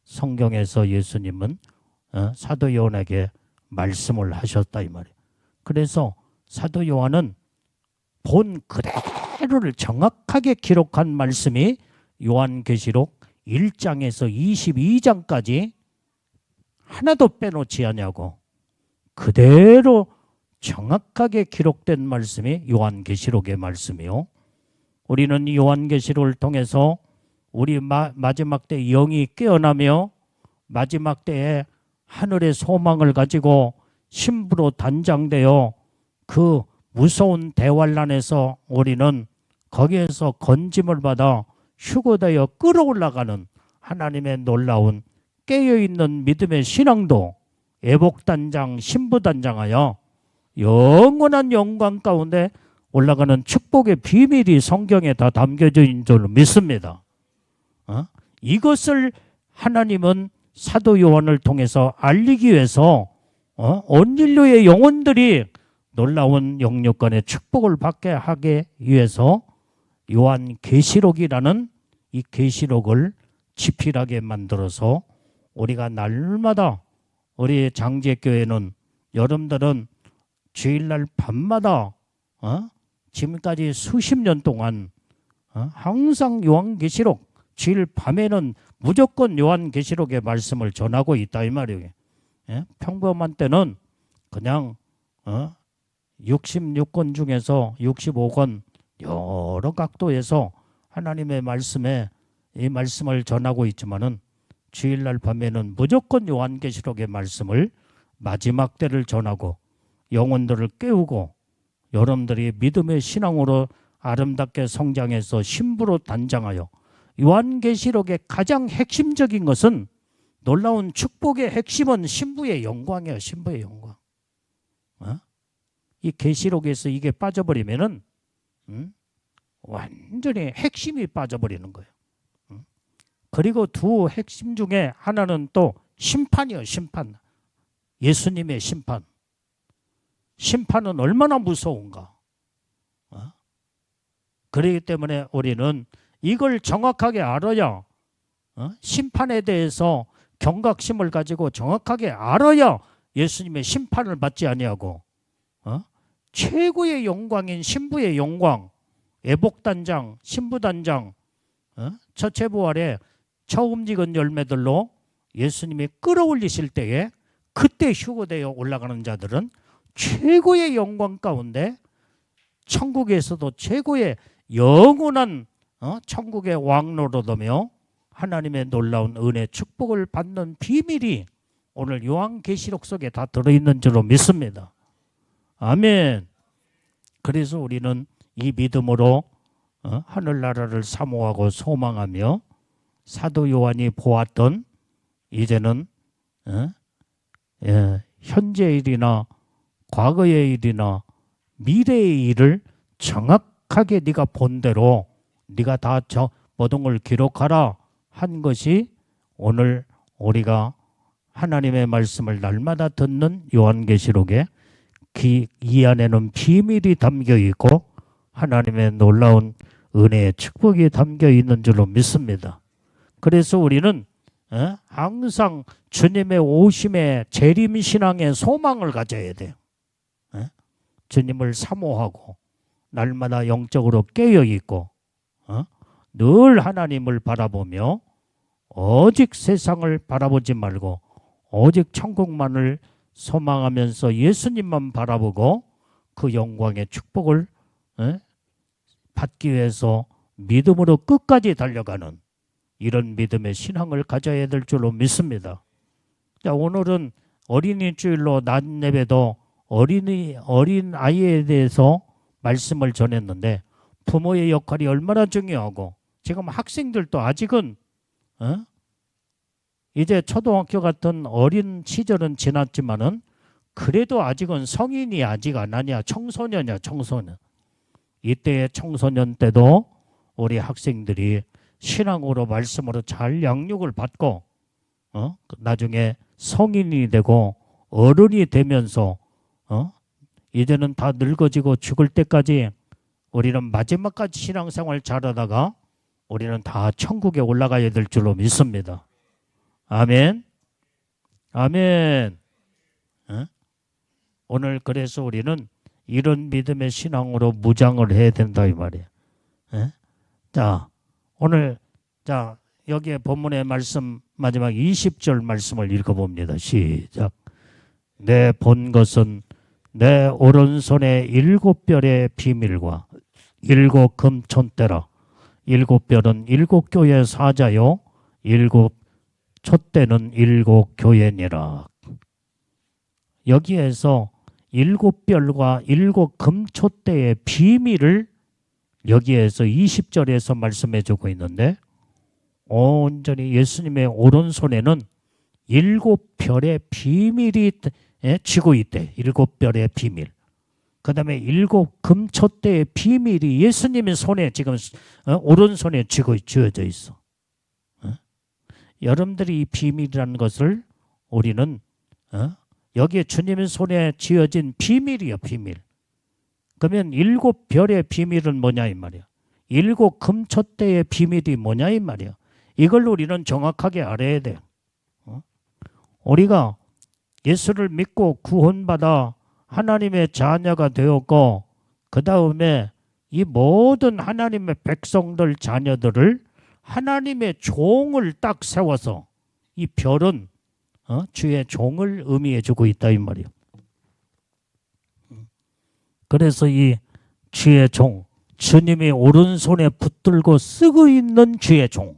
성경에서 예수님은 사도 요한에게 말씀을 하셨다 이 말이에요. 그래서 사도 요한은 본 그대로를 정확하게 기록한 말씀이 요한계시록 1장에서 22장까지 하나도 빼놓지 않냐고 그대로 정확하게 기록된 말씀이 요한계시록의 말씀이요. 우리는 이 요한계시록을 통해서 우리 마지막 때 영이 깨어나며 마지막 때에 하늘의 소망을 가지고 신부로 단장되어 그 무서운 대환란에서 우리는 거기에서 건짐을 받아 휴거되어 끌어올라가는 하나님의 놀라운 깨어있는 믿음의 신앙도 애복단장, 신부단장하여 영원한 영광 가운데 올라가는 축복의 비밀이 성경에 다 담겨져 있는 줄 믿습니다. 이것을 하나님은 사도 요한을 통해서 알리기 위해서 온 인류의 영혼들이 놀라운 영육간의 축복을 받게 하기 위해서 요한계시록이라는 이 계시록을 집필하게 만들어서 우리가 날마다 우리 장제교회는 여러분들은 주일날 밤마다 지금까지 수십 년 동안 항상 요한계시록 주일 밤에는 무조건 요한계시록의 말씀을 전하고 있다 이 말이에요. 평범한 때는 그냥 66권 중에서 65권 여러 각도에서 하나님의 말씀에 이 말씀을 전하고 있지만은 주일날 밤에는 무조건 요한계시록의 말씀을 마지막 때를 전하고 영혼들을 깨우고 여러분들이 믿음의 신앙으로 아름답게 성장해서 신부로 단장하여 요한계시록의 가장 핵심적인 것은 놀라운 축복의 핵심은 신부의 영광이에요. 신부의 영광. 이 계시록에서 이게 빠져버리면은 완전히 핵심이 빠져버리는 거예요. 그리고 두 핵심 중에 하나는 또 심판이에요. 심판. 예수님의 심판. 심판은 얼마나 무서운가. 그렇기 때문에 우리는 이걸 정확하게 알아야 심판에 대해서 경각심을 가지고 정확하게 알아야 예수님의 심판을 받지 아니하고 최고의 영광인 신부의 영광, 애복단장, 신부단장, 첫째 부활의 처음 익은 열매들로 예수님이 끌어올리실 때에 그때 휴거되어 올라가는 자들은 최고의 영광 가운데 천국에서도 최고의 영원한 천국의 왕노릇하며 하나님의 놀라운 은혜 축복을 받는 비밀이 오늘 요한계시록 속에 다 들어있는 줄로 믿습니다. 아멘. 그래서 우리는 이 믿음으로 하늘나라를 사모하고 소망하며 사도 요한이 보았던 이제는 현재의 일이나 과거의 일이나 미래의 일을 정확하게 네가 본 대로 네가 다 모든 걸 기록하라 한 것이 오늘 우리가 하나님의 말씀을 날마다 듣는 요한계시록에 이 안에는 비밀이 담겨 있고 하나님의 놀라운 은혜의 축복이 담겨 있는 줄로 믿습니다. 그래서 우리는 항상 주님의 오심의 재림신앙의 소망을 가져야 돼요. 주님을 사모하고 날마다 영적으로 깨어있고 늘 하나님을 바라보며 오직 세상을 바라보지 말고 오직 천국만을 소망하면서 예수님만 바라보고 그 영광의 축복을 받기 위해서 믿음으로 끝까지 달려가는 이런 믿음의 신앙을 가져야 될 줄로 믿습니다. 자, 오늘은 어린이 주일로 낮 예배도 어린 아이에 대해서 말씀을 전했는데 부모의 역할이 얼마나 중요하고 지금 학생들도 아직은 어? 이제 초등학교 같은 어린 시절은 지났지만은 그래도 아직은 성인이 아직 안 하냐. 청소년이야, 청소년. 이때의 청소년 때도 우리 학생들이 신앙으로 말씀으로 잘 양육을 받고 나중에 성인이 되고 어른이 되면서 이제는 다 늙어지고 죽을 때까지 우리는 마지막까지 신앙생활 잘하다가 우리는 다 천국에 올라가야 될 줄로 믿습니다. 아멘. 아멘. 오늘 그래서 우리는 이런 믿음의 신앙으로 무장을 해야 된다 이 말이에요. 자, 오늘 자 여기에 본문의 말씀 마지막 20절 말씀을 읽어봅니다. 시작. 내 본 것은 내 오른손에 7별의 비밀과 7금촌대라. 7별은 7교회 사자요 7촛대는 7교회니라. 여기에서 7별과 7금촛대의 비밀을 여기에서 20절에서 말씀해 주고 있는데 온전히 예수님의 오른손에는 7별의 비밀이 쥐고 있대. 7별의 비밀. 그 다음에 7금촛대의 비밀이 예수님의 손에 지금 오른손에 쥐어져 있어. 여러분들이 이 비밀이라는 것을 우리는 여기에 주님의 손에 쥐어진 비밀이요, 비밀. 그러면 7별의 비밀은 뭐냐 이 말이야. 7금촛대의 비밀이 뭐냐 이 말이야. 이걸 우리는 정확하게 알아야 돼. 우리가 예수를 믿고 구원받아 하나님의 자녀가 되었고 그 다음에 이 모든 하나님의 백성들 자녀들을 하나님의 종을 딱 세워서 이 별은 주의 종을 의미해 주고 있다 이 말이에요. 그래서 이 주의 종, 주님이 오른손에 붙들고 쓰고 있는 주의 종,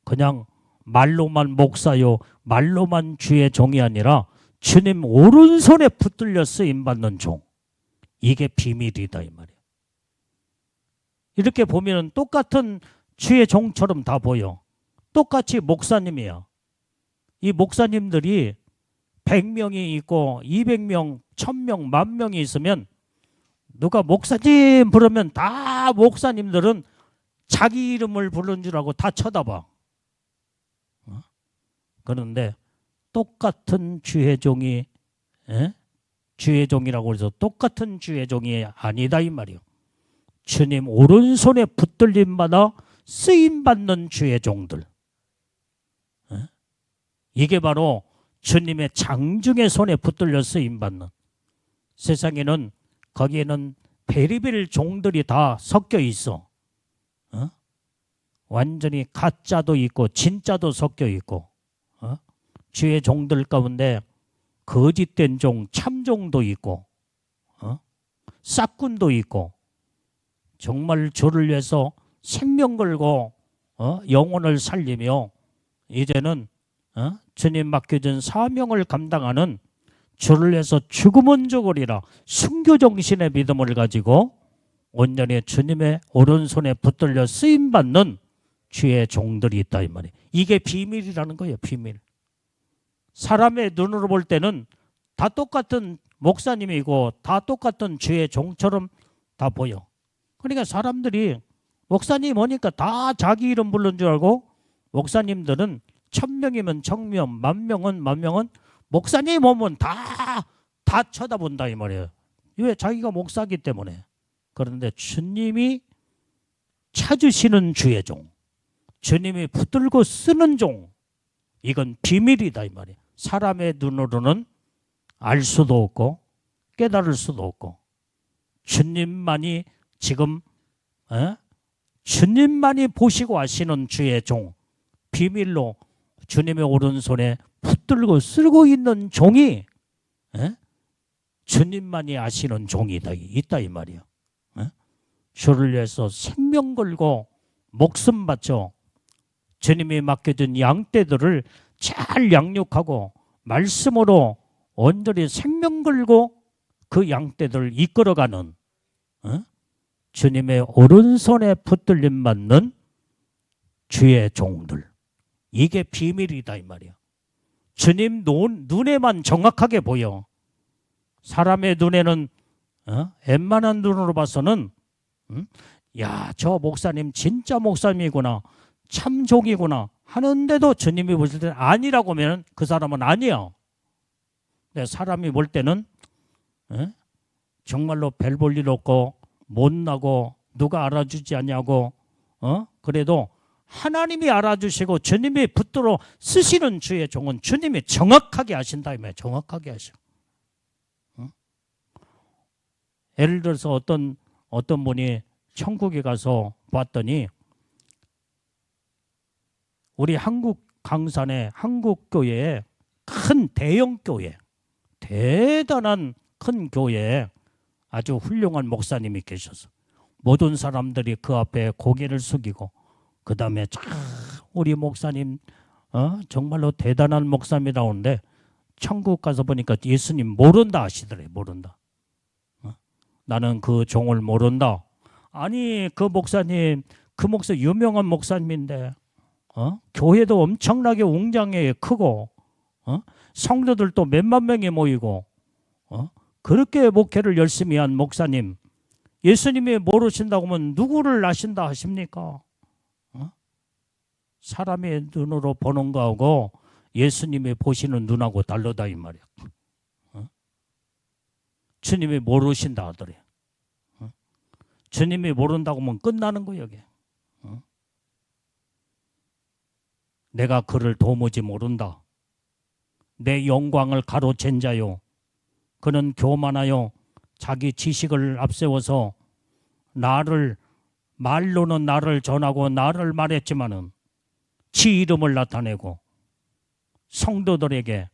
그냥 말로만 목사요 말로만 주의 종이 아니라 주님 오른손에 붙들려 쓰임받는 종, 이게 비밀이다 이 말이에요. 이렇게 보면 똑같은 주의 종처럼 다 보여. 똑같이 목사님이야. 이 목사님들이 100명이 있고 200명, 1000명, 10,000명이 있으면 누가 목사님 부르면 다 목사님들은 자기 이름을 부른 줄 알고 다 쳐다봐. 그런데 똑같은 주의 종이 주의 종이라고 해서 똑같은 주의 종이 아니다 이 말이요. 주님 오른손에 붙들림마다 쓰임받는 주의 종들. 이게 바로 주님의 장중의 손에 붙들려 쓰임받는. 세상에는 거기에는 베리벨 종들이 다 섞여 있어. 완전히 가짜도 있고 진짜도 섞여 있고. 주의 종들 가운데 거짓된 종, 참종도 있고 싹군도 있고 정말 주를 위해서 생명 걸고 영혼을 살리며 이제는 주님 맡겨준 사명을 감당하는 주를 위해서 죽으면 죽으리라 순교정신의 믿음을 가지고 온전히 주님의 오른손에 붙들려 쓰임받는 주의 종들이 있다 이 말이에요. 이게 비밀이라는 거예요. 비밀. 사람의 눈으로 볼 때는 다 똑같은 목사님이고 다 똑같은 주의 종처럼 다 보여. 그러니까 사람들이 목사님 오니까 다 자기 이름 부른 줄 알고 목사님들은 1000명이면 1000명, 10,000명은 10,000명은 목사님 오면 다 쳐다본다 이 말이에요. 왜? 자기가 목사기 때문에. 그런데 주님이 찾으시는 주의 종, 주님이 붙들고 쓰는 종, 이건 비밀이다 이 말이에요. 사람의 눈으로는 알 수도 없고 깨달을 수도 없고 주님만이 지금 주님만이 보시고 아시는 주의 종, 비밀로 주님의 오른손에 붙들고 쓰고 있는 종이 주님만이 아시는 종이 있다 이 말이에요. 주를 위해서 생명 걸고 목숨 바쳐 주님이 맡겨준 양떼들을 잘 양육하고 말씀으로 온전히 생명 걸고 그 양떼들을 이끌어가는 주님의 오른손에 붙들림 받는 주의 종들. 이게 비밀이다 이 말이야. 주님 눈에만 정확하게 보여. 사람의 눈에는 웬만한 눈으로 봐서는 야, 저 목사님 진짜 목사님이구나, 참 종이구나 하는데도 주님이 보실 때는 아니라고 하면 그 사람은 아니야. 근데 사람이 볼 때는 정말로 별 볼 일 없고 못나고 누가 알아주지 않냐고 그래도 하나님이 알아주시고 주님이 붙들어 쓰시는 주의 종은 주님이 정확하게 하신다 이 말이야. 정확하게 하셔. 예를 들어서 어떤 분이 천국에 가서 봤더니 우리 한국 강산의 한국교회에 큰 대형 교회, 대단한 큰 교회에 아주 훌륭한 목사님이 계셔서 모든 사람들이 그 앞에 고개를 숙이고 그 다음에 우리 목사님 정말로 대단한 목사님이라는데 천국 가서 보니까 예수님 모른다 하시더래. 모른다. 나는 그 종을 모른다. 아니 그 목사님, 그 목사 유명한 목사님인데 교회도 엄청나게 웅장하게 크고 성도들도 몇만 명이 모이고 그렇게 목회를 열심히 한 목사님, 예수님이 모르신다고 하면 누구를 아신다 하십니까? 사람의 눈으로 보는 거하고 예수님이 보시는 눈하고 다르다 이 말이야. 주님이 모르신다 하더래. 주님이 모른다고 하면 끝나는 거예요 이게. 내가 그를 도무지 모른다. 내 영광을 가로챈 자요, 그는 교만하여 자기 지식을 앞세워서 말로는 나를 전하고 나를 말했지만은 지 이름을 나타내고 성도들에게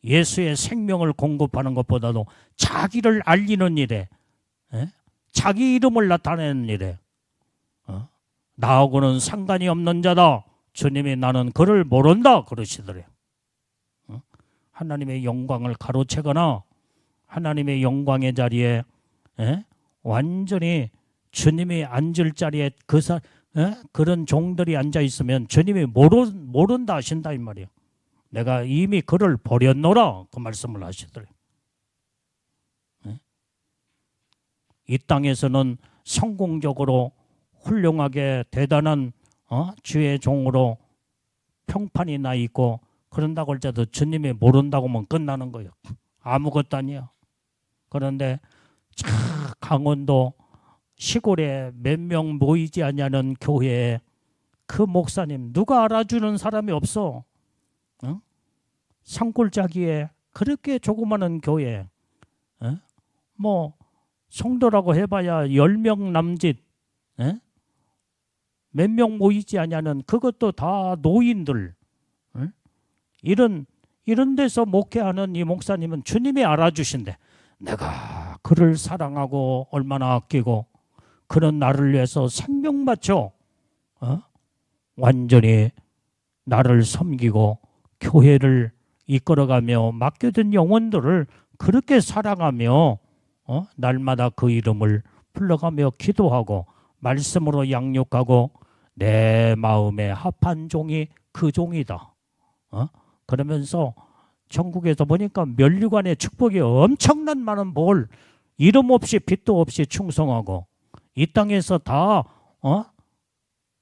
예수의 생명을 공급하는 것보다도 자기를 알리는 일에, 자기 이름을 나타내는 일에 나하고는 상관이 없는 자다. 주님이 나는 그를 모른다 그러시더래요. 하나님의 영광을 가로채거나 하나님의 영광의 자리에 완전히 주님이 앉을 자리에 그런 종들이 앉아 있으면 주님이 모른다 하신다 이 말이에요. 내가 이미 그를 버렸노라 그 말씀을 하시더래요. 이 땅에서는 성공적으로 훌륭하게 대단한 주의 종으로 평판이 나 있고 그런다고 할지라도 주님이 모른다고 하면 끝나는 거예요. 아무것도 아니야. 그런데 강원도 시골에 몇 명 모이지 않냐는 교회에 그 목사님 누가 알아주는 사람이 없어. 산골짜기에 그렇게 조그마한 교회, 뭐 성도라고 해봐야 10명 남짓, 몇 명 모이지 않냐는, 그것도 다 노인들, 이런 데서 목회하는 이 목사님은 주님이 알아주신대. 내가 그를 사랑하고 얼마나 아끼고 그는 나를 위해서 생명 바쳐 완전히 나를 섬기고 교회를 이끌어가며 맡겨둔 영혼들을 그렇게 사랑하며 날마다 그 이름을 불러가며 기도하고 말씀으로 양육하고 내 마음에 합한 종이 그 종이다. 그러면서 전국에서 보니까 면류관의 축복이 엄청난 많은 뭘 이름 없이 빛도 없이 충성하고 이 땅에서 다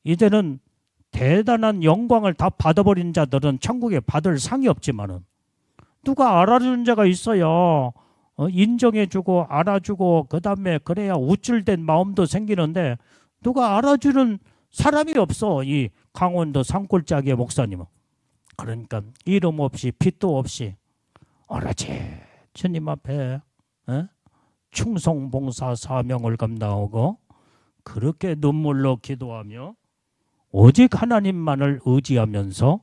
이제는 대단한 영광을 다 받아버린 자들은 천국에 받을 상이 없지만은 누가 알아주는 자가 있어야 인정해주고 알아주고 그 다음에 그래야 우쭐된 마음도 생기는데 누가 알아주는 사람이 없어. 이 강원도 산골짜기의 목사님은. 그러니까 이름 없이 빛도 없이 오로지 주님 앞에 충성 봉사 사명을 감당하고 그렇게 눈물로 기도하며 오직 하나님만을 의지하면서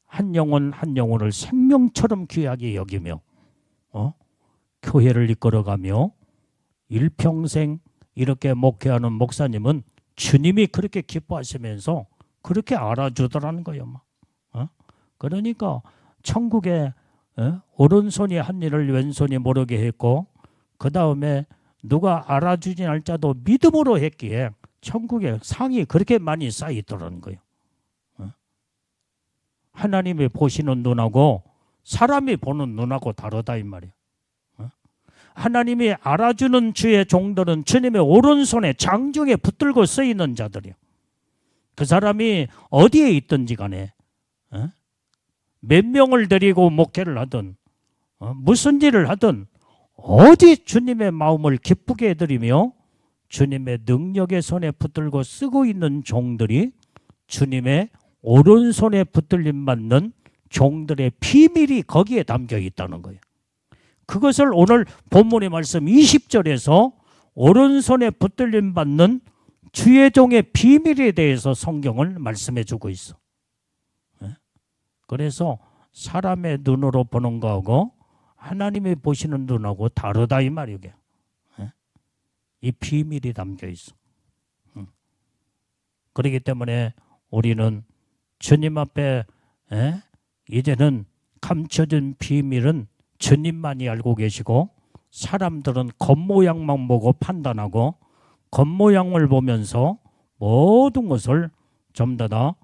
한 영혼 한 영혼을 생명처럼 귀하게 여기며 교회를 이끌어가며 일평생 이렇게 목회하는 목사님은 주님이 그렇게 기뻐하시면서 그렇게 알아주더라는 거예요. 그러니까 천국에 오른손이 한 일을 왼손이 모르게 했고 그 다음에 누가 알아주진 않자도 믿음으로 했기에 천국에 상이 그렇게 많이 쌓이더라는 거예요. 하나님이 보시는 눈하고 사람이 보는 눈하고 다르다 이 말이에요. 하나님이 알아주는 주의 종들은 주님의 오른손에 장중에 붙들고 쓰이는 자들이요. 그 사람이 어디에 있든지 간에 몇 명을 데리고 목회를 하든 무슨 일을 하든 어디 주님의 마음을 기쁘게 해드리며 주님의 능력의 손에 붙들고 쓰고 있는 종들이 주님의 오른손에 붙들림 받는 종들의 비밀이 거기에 담겨 있다는 거예요. 그것을 오늘 본문의 말씀 20절에서 오른손에 붙들림 받는 주의 종의 비밀에 대해서 성경을 말씀해 주고 있어. 그래서 사람의 눈으로 보는 거하고 하나님이 보시는 눈하고 다르다 이 말이에요. 이 비밀이 담겨 있어. 그렇기 때문에 우리는 주님 앞에 이제는 감춰진 비밀은 주님만이 알고 계시고 사람들은 겉모양만 보고 판단하고 겉모양을 보면서 모든 것을 전부 다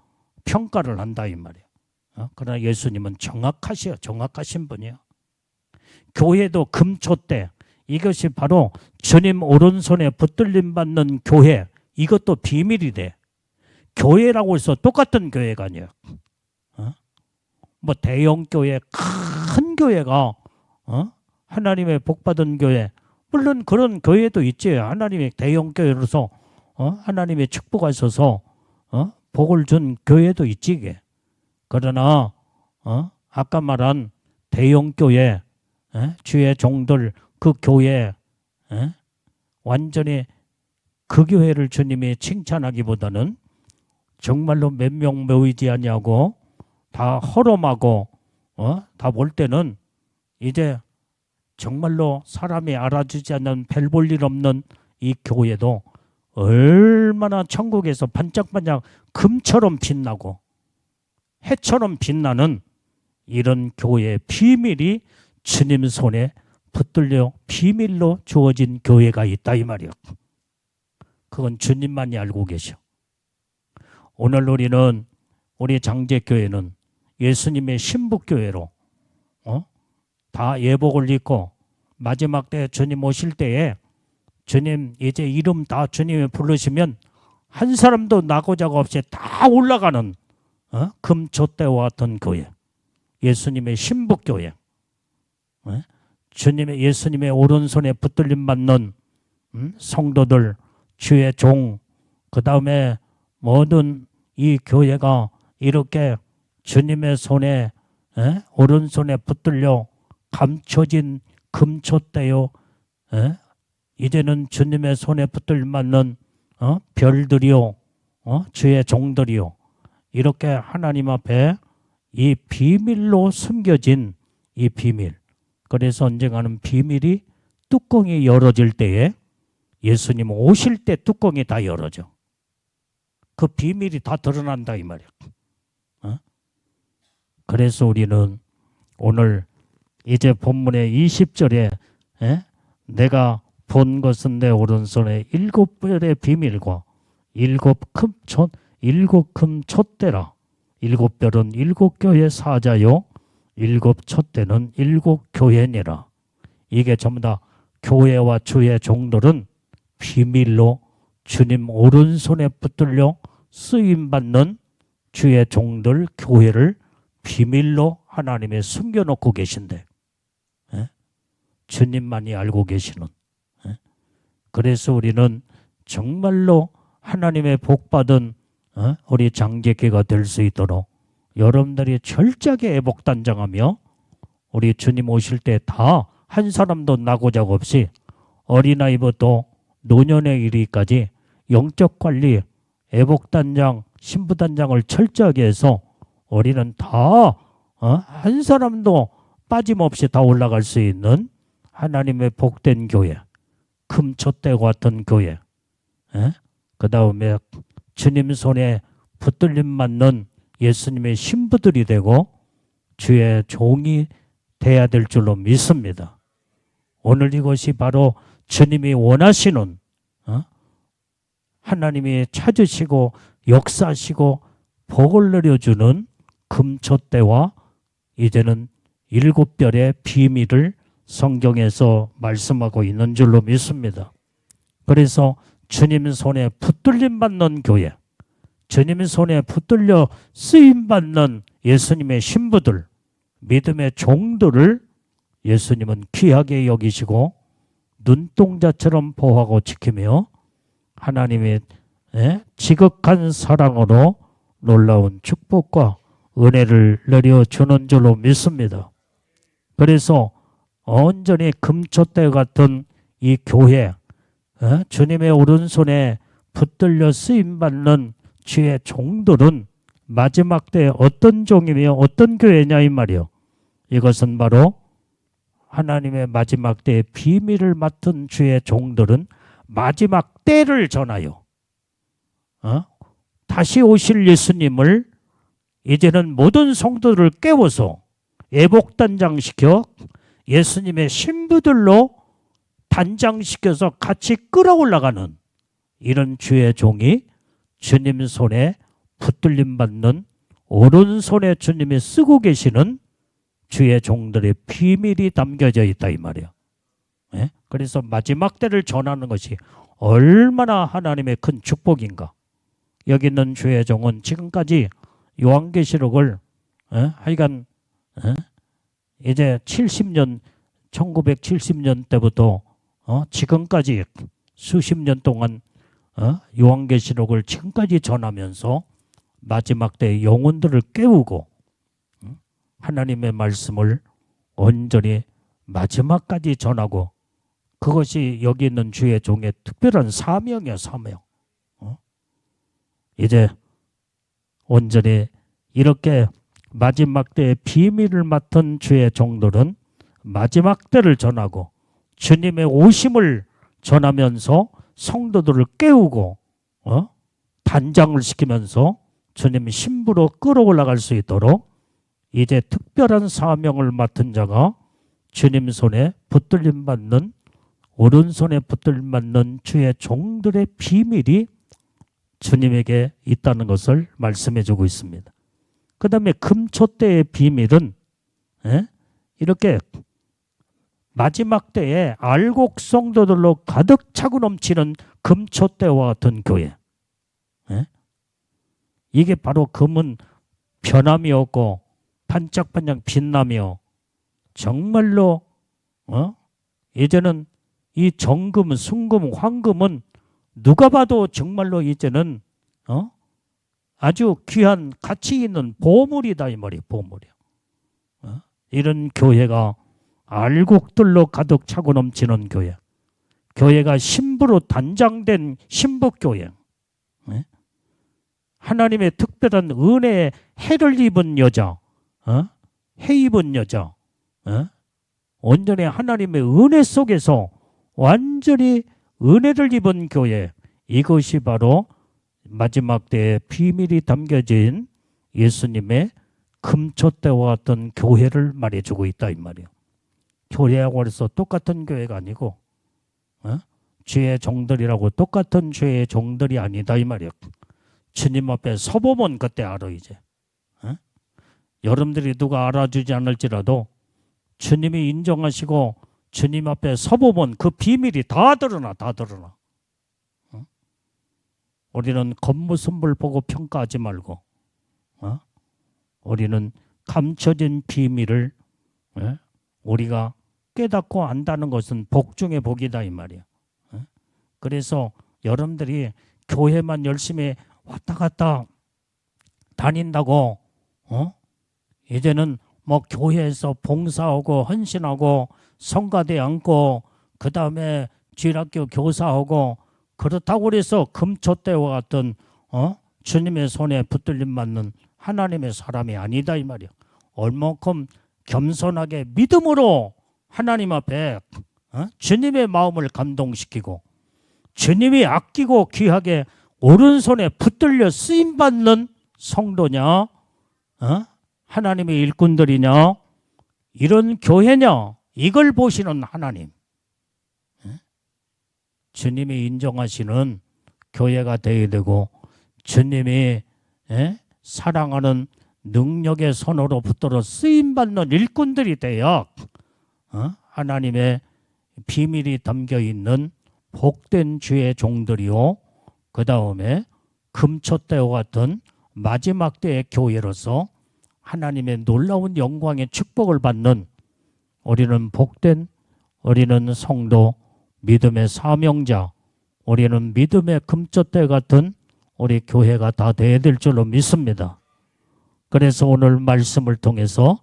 평가를 한다 이 말이에요. 그러나 예수님은 정확하신 분이에요. 교회도 금초대, 이것이 바로 주님 오른손에 붙들림 받는 교회, 이것도 비밀이 돼. 교회라고 해서 똑같은 교회가 아니에요. 뭐 대형 교회, 큰 교회가 하나님의 복받은 교회, 물론 그런 교회도 있지. 하나님의 대형 교회로서 하나님의 축복하셔서 복을 준 교회도 있지. 이게. 그러나 아까 말한 대형 교회, 주의 종들 그 교회, 완전히 그 교회를 주님이 칭찬하기보다는 정말로 몇 명 모이지 않냐고 다 허름하고 다 볼 때는 이제 정말로 사람이 알아주지 않는 별 볼 일 없는 이 교회도 얼마나 천국에서 반짝반짝 금처럼 빛나고 해처럼 빛나는 이런 교회의 비밀이 주님 손에 붙들려 비밀로 주어진 교회가 있다 이 말이요. 그건 주님만이 알고 계셔. 오늘 우리는 우리 장제교회는 예수님의 신부교회로 다 예복을 입고 마지막 때 주님 오실 때에 주님 이제 이름 다 주님이 부르시면 한 사람도 나고자가 없이 다 올라가는 금촛대와 같은 교회, 예수님의 신부교회, 예수님의 오른손에 붙들림 받는 성도들, 주의 종, 그 다음에 모든 이 교회가 이렇게 주님의 손에 오른손에 붙들려 감춰진 금촛대요. 이제는 주님의 손에 붙들림 받는 별들이요, 주의 종들이요. 이렇게 하나님 앞에 이 비밀로 숨겨진 이 비밀. 그래서 언젠가는 비밀이 뚜껑이 열어질 때에 예수님 오실 때 뚜껑이 다 열어져. 그 비밀이 다 드러난다 이 말이야. 그래서 우리는 오늘 이제 본문의 20절에 내가 본 것은 내 오른손에 7별의 비밀과 7금 촛대라. 7별은 7교회 사자요 7촛대는 7교회니라. 이게 전부 다 교회와 주의 종들은 비밀로 주님 오른손에 붙들려 쓰임받는 주의 종들 교회를 비밀로 하나님이 숨겨놓고 계신데 주님만이 알고 계시는. 그래서 우리는 정말로 하나님의 복받은 우리 장제교회가 될 수 있도록 여러분들이 철저하게 애복단장하며 우리 주님 오실 때 다 한 사람도 나고자가 없이 어린아이부터 노년에 이르기까지 영적 관리, 애복단장, 신부단장을 철저하게 해서 우리는 다 한 사람도 빠짐없이 다 올라갈 수 있는 하나님의 복된 교회, 금촛대와 같은 교회, 그 다음에 주님 손에 붙들림 맞는 예수님의 신부들이 되고 주의 종이 돼야 될 줄로 믿습니다. 오늘 이것이 바로 주님이 원하시는 하나님이 찾으시고 역사하시고 복을 내려주는 금초대와 이제는 7별의 비밀을 성경에서 말씀하고 있는 줄로 믿습니다. 그래서 주님 손에 붙들림 받는 교회, 주님 손에 붙들려 쓰임 받는 예수님의 신부들, 믿음의 종들을 예수님은 귀하게 여기시고 눈동자처럼 보호하고 지키며 하나님의 지극한 사랑으로 놀라운 축복과 은혜를 내려주는 줄로 믿습니다. 그래서 온전히 금초대 같은 이 교회, 주님의 오른손에 붙들려 쓰임받는 주의 종들은 마지막 때에 어떤 종이며 어떤 교회냐 이 말이요. 이것은 바로 하나님의 마지막 때의 비밀을 맡은 주의 종들은 마지막 때를 전하여 다시 오실 예수님을 이제는 모든 성도들을 깨워서 애복단장시켜 예수님의 신부들로 단장시켜서 같이 끌어올라가는 이런 주의 종이 주님 손에 붙들림 받는 오른손에 주님이 쓰고 계시는 주의 종들의 비밀이 담겨져 있다 이 말이에요. 그래서 마지막 때를 전하는 것이 얼마나 하나님의 큰 축복인가. 여기 있는 주의 종은 지금까지 요한계시록을 하여간 이제 70년 1970년 때부터 지금까지 수십 년 동안 요한계시록을 지금까지 전하면서 마지막 때 영혼들을 깨우고 하나님의 말씀을 온전히 마지막까지 전하고 그것이 여기 있는 주의 종의 특별한 사명이야, 사명. 이제 온전히 이렇게 마지막 때의 비밀을 맡은 주의 종들은 마지막 때를 전하고 주님의 오심을 전하면서 성도들을 깨우고 단장을 시키면서 주님 신부로 끌어올라갈 수 있도록 이제 특별한 사명을 맡은 자가 주님 손에 붙들림 받는 오른손에 붙들림 받는 주의 종들의 비밀이 주님에게 있다는 것을 말씀해 주고 있습니다. 그 다음에 금초대의 비밀은 이렇게 마지막 때에 알곡 성도들로 가득 차고 넘치는 금초대와 같은 교회. 이게 바로 금은 변함이 없고 반짝반짝 빛나며 정말로 이제는 이 정금, 순금, 황금은 누가 봐도 정말로 이제는 아주 귀한 가치 있는 보물이다 이 말이에요. 보물이야. 이런 교회가 알곡들로 가득 차고 넘치는 교회. 교회가 신부로 단장된 신부교회. 하나님의 특별한 은혜에 해를 입은 여자. 해 입은 여자. 온전히 하나님의 은혜 속에서 완전히 은혜를 입은 교회. 이것이 바로 마지막 때의 비밀이 담겨진 예수님의 금초대와 같은 교회를 말해주고 있다 이 말이에요. 교회하고 해서 똑같은 교회가 아니고 주의 종들이라고 똑같은 주의 종들이 아니다 이 말이에요. 주님 앞에 서보면 그때 알아 이제. 여러분들이 누가 알아주지 않을지라도 주님이 인정하시고 주님 앞에 서보면 그 비밀이 다 드러나. 다 드러나. 우리는 겉모습을 보고 평가하지 말고 우리는 감춰진 비밀을 우리가 깨닫고 안다는 것은 복 중의 복이다 이 말이야. 그래서 여러분들이 교회만 열심히 왔다 갔다 다닌다고 이제는 뭐 교회에서 봉사하고 헌신하고 성가대 앉고 그 다음에 주일학교 교사하고 그렇다고 해서 금초대와 같은 주님의 손에 붙들림 받는 하나님의 사람이 아니다 이 말이야. 얼만큼 겸손하게 믿음으로 하나님 앞에 주님의 마음을 감동시키고 주님이 아끼고 귀하게 오른손에 붙들려 쓰임받는 성도냐 하나님의 일꾼들이냐 이런 교회냐 이걸 보시는 하나님. 주님이 인정하시는 교회가 되어야 되고 주님이 사랑하는 능력의 손으로 붙들어 쓰임받는 일꾼들이 되어 하나님의 비밀이 담겨있는 복된 주의 종들이요, 그 다음에 금초대와 같은 마지막 때의 교회로서 하나님의 놀라운 영광의 축복을 받는 우리는 복된, 우리는 성도, 믿음의 사명자, 우리는 믿음의 금초대 같은 우리 교회가 다 되어야 될 줄로 믿습니다. 그래서 오늘 말씀을 통해서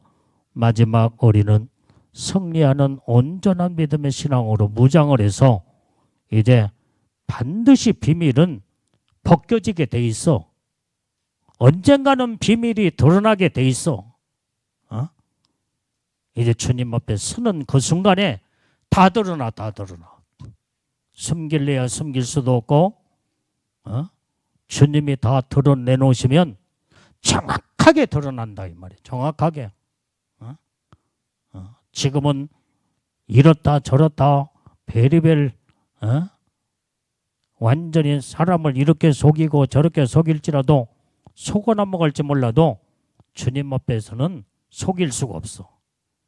마지막 우리는 승리하는 온전한 믿음의 신앙으로 무장을 해서 이제 반드시 비밀은 벗겨지게 돼 있어. 언젠가는 비밀이 드러나게 돼 있어. 이제 주님 앞에 서는 그 순간에 다 드러나. 숨길래야 숨길 수도 없고 주님이 다 드러내놓으시면 정확하게 드러난다 이 말이에요. 정확하게. 지금은 이렇다 저렇다 베리벨 완전히 사람을 이렇게 속이고 저렇게 속일지라도 속어 넘어갈지 몰라도 주님 앞에서는 속일 수가 없어.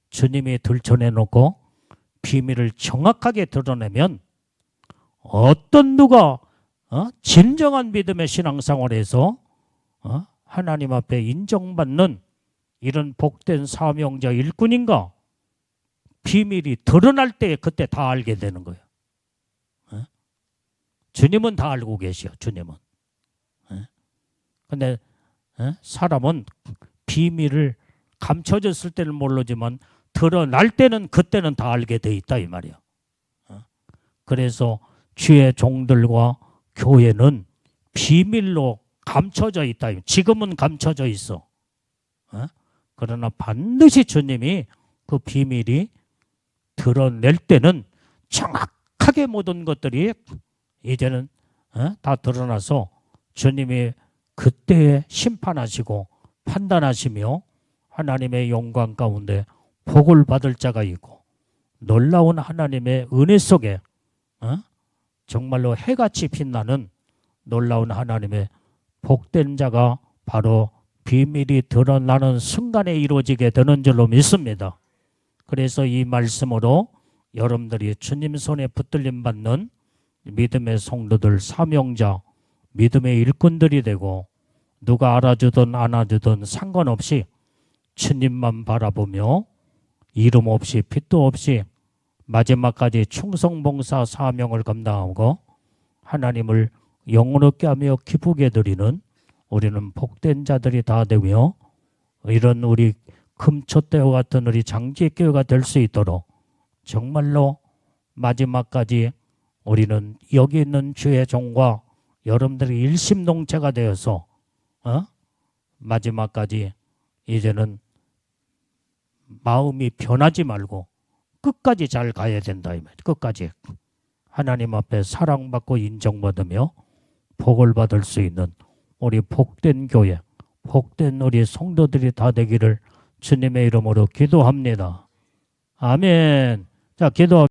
주님이 들춰내놓고 비밀을 정확하게 드러내면 어떤 누가 진정한 믿음의 신앙생활에서 하나님 앞에 인정받는 이런 복된 사명자 일꾼인가 비밀이 드러날 때 그때 다 알게 되는 거예요. 주님은 다 알고 계셔. 주님은. 근데 사람은 비밀을 감춰졌을 때는 모르지만 드러날 때는 그때는 다 알게 돼 있다 이 말이야. 그래서 주의 종들과 교회는 비밀로 감춰져 있다. 지금은 감춰져 있어. 그러나 반드시 주님이 그 비밀이 드러낼 때는 정확하게 모든 것들이 이제는 다 드러나서 주님이 그때에 심판하시고 판단하시며 하나님의 영광 가운데 복을 받을 자가 있고 놀라운 하나님의 은혜 속에 정말로 해같이 빛나는 놀라운 하나님의 복된 자가 바로 비밀이 드러나는 순간에 이루어지게 되는 줄로 믿습니다. 그래서 이 말씀으로 여러분들이 주님 손에 붙들림 받는 믿음의 성도들, 사명자, 믿음의 일꾼들이 되고 누가 알아주든 안 알아주든 상관없이 주님만 바라보며 이름 없이 빛도 없이 마지막까지 충성봉사 사명을 감당하고 하나님을 영원롭게 하며 기쁘게 드리는 우리는 복된 자들이 다 되며 이런 우리 금초대와 같은 우리 장지교회가 될 수 있도록 정말로 마지막까지 우리는 여기 있는 주의 종과 여러분들이 일심동체가 되어서 마지막까지 이제는 마음이 변하지 말고 끝까지 잘 가야 된다. 끝까지 하나님 앞에 사랑받고 인정받으며 복을 받을 수 있는 우리 복된 교회, 복된 우리 성도들이 다 되기를 주님의 이름으로 기도합니다. 아멘. 자, 기도.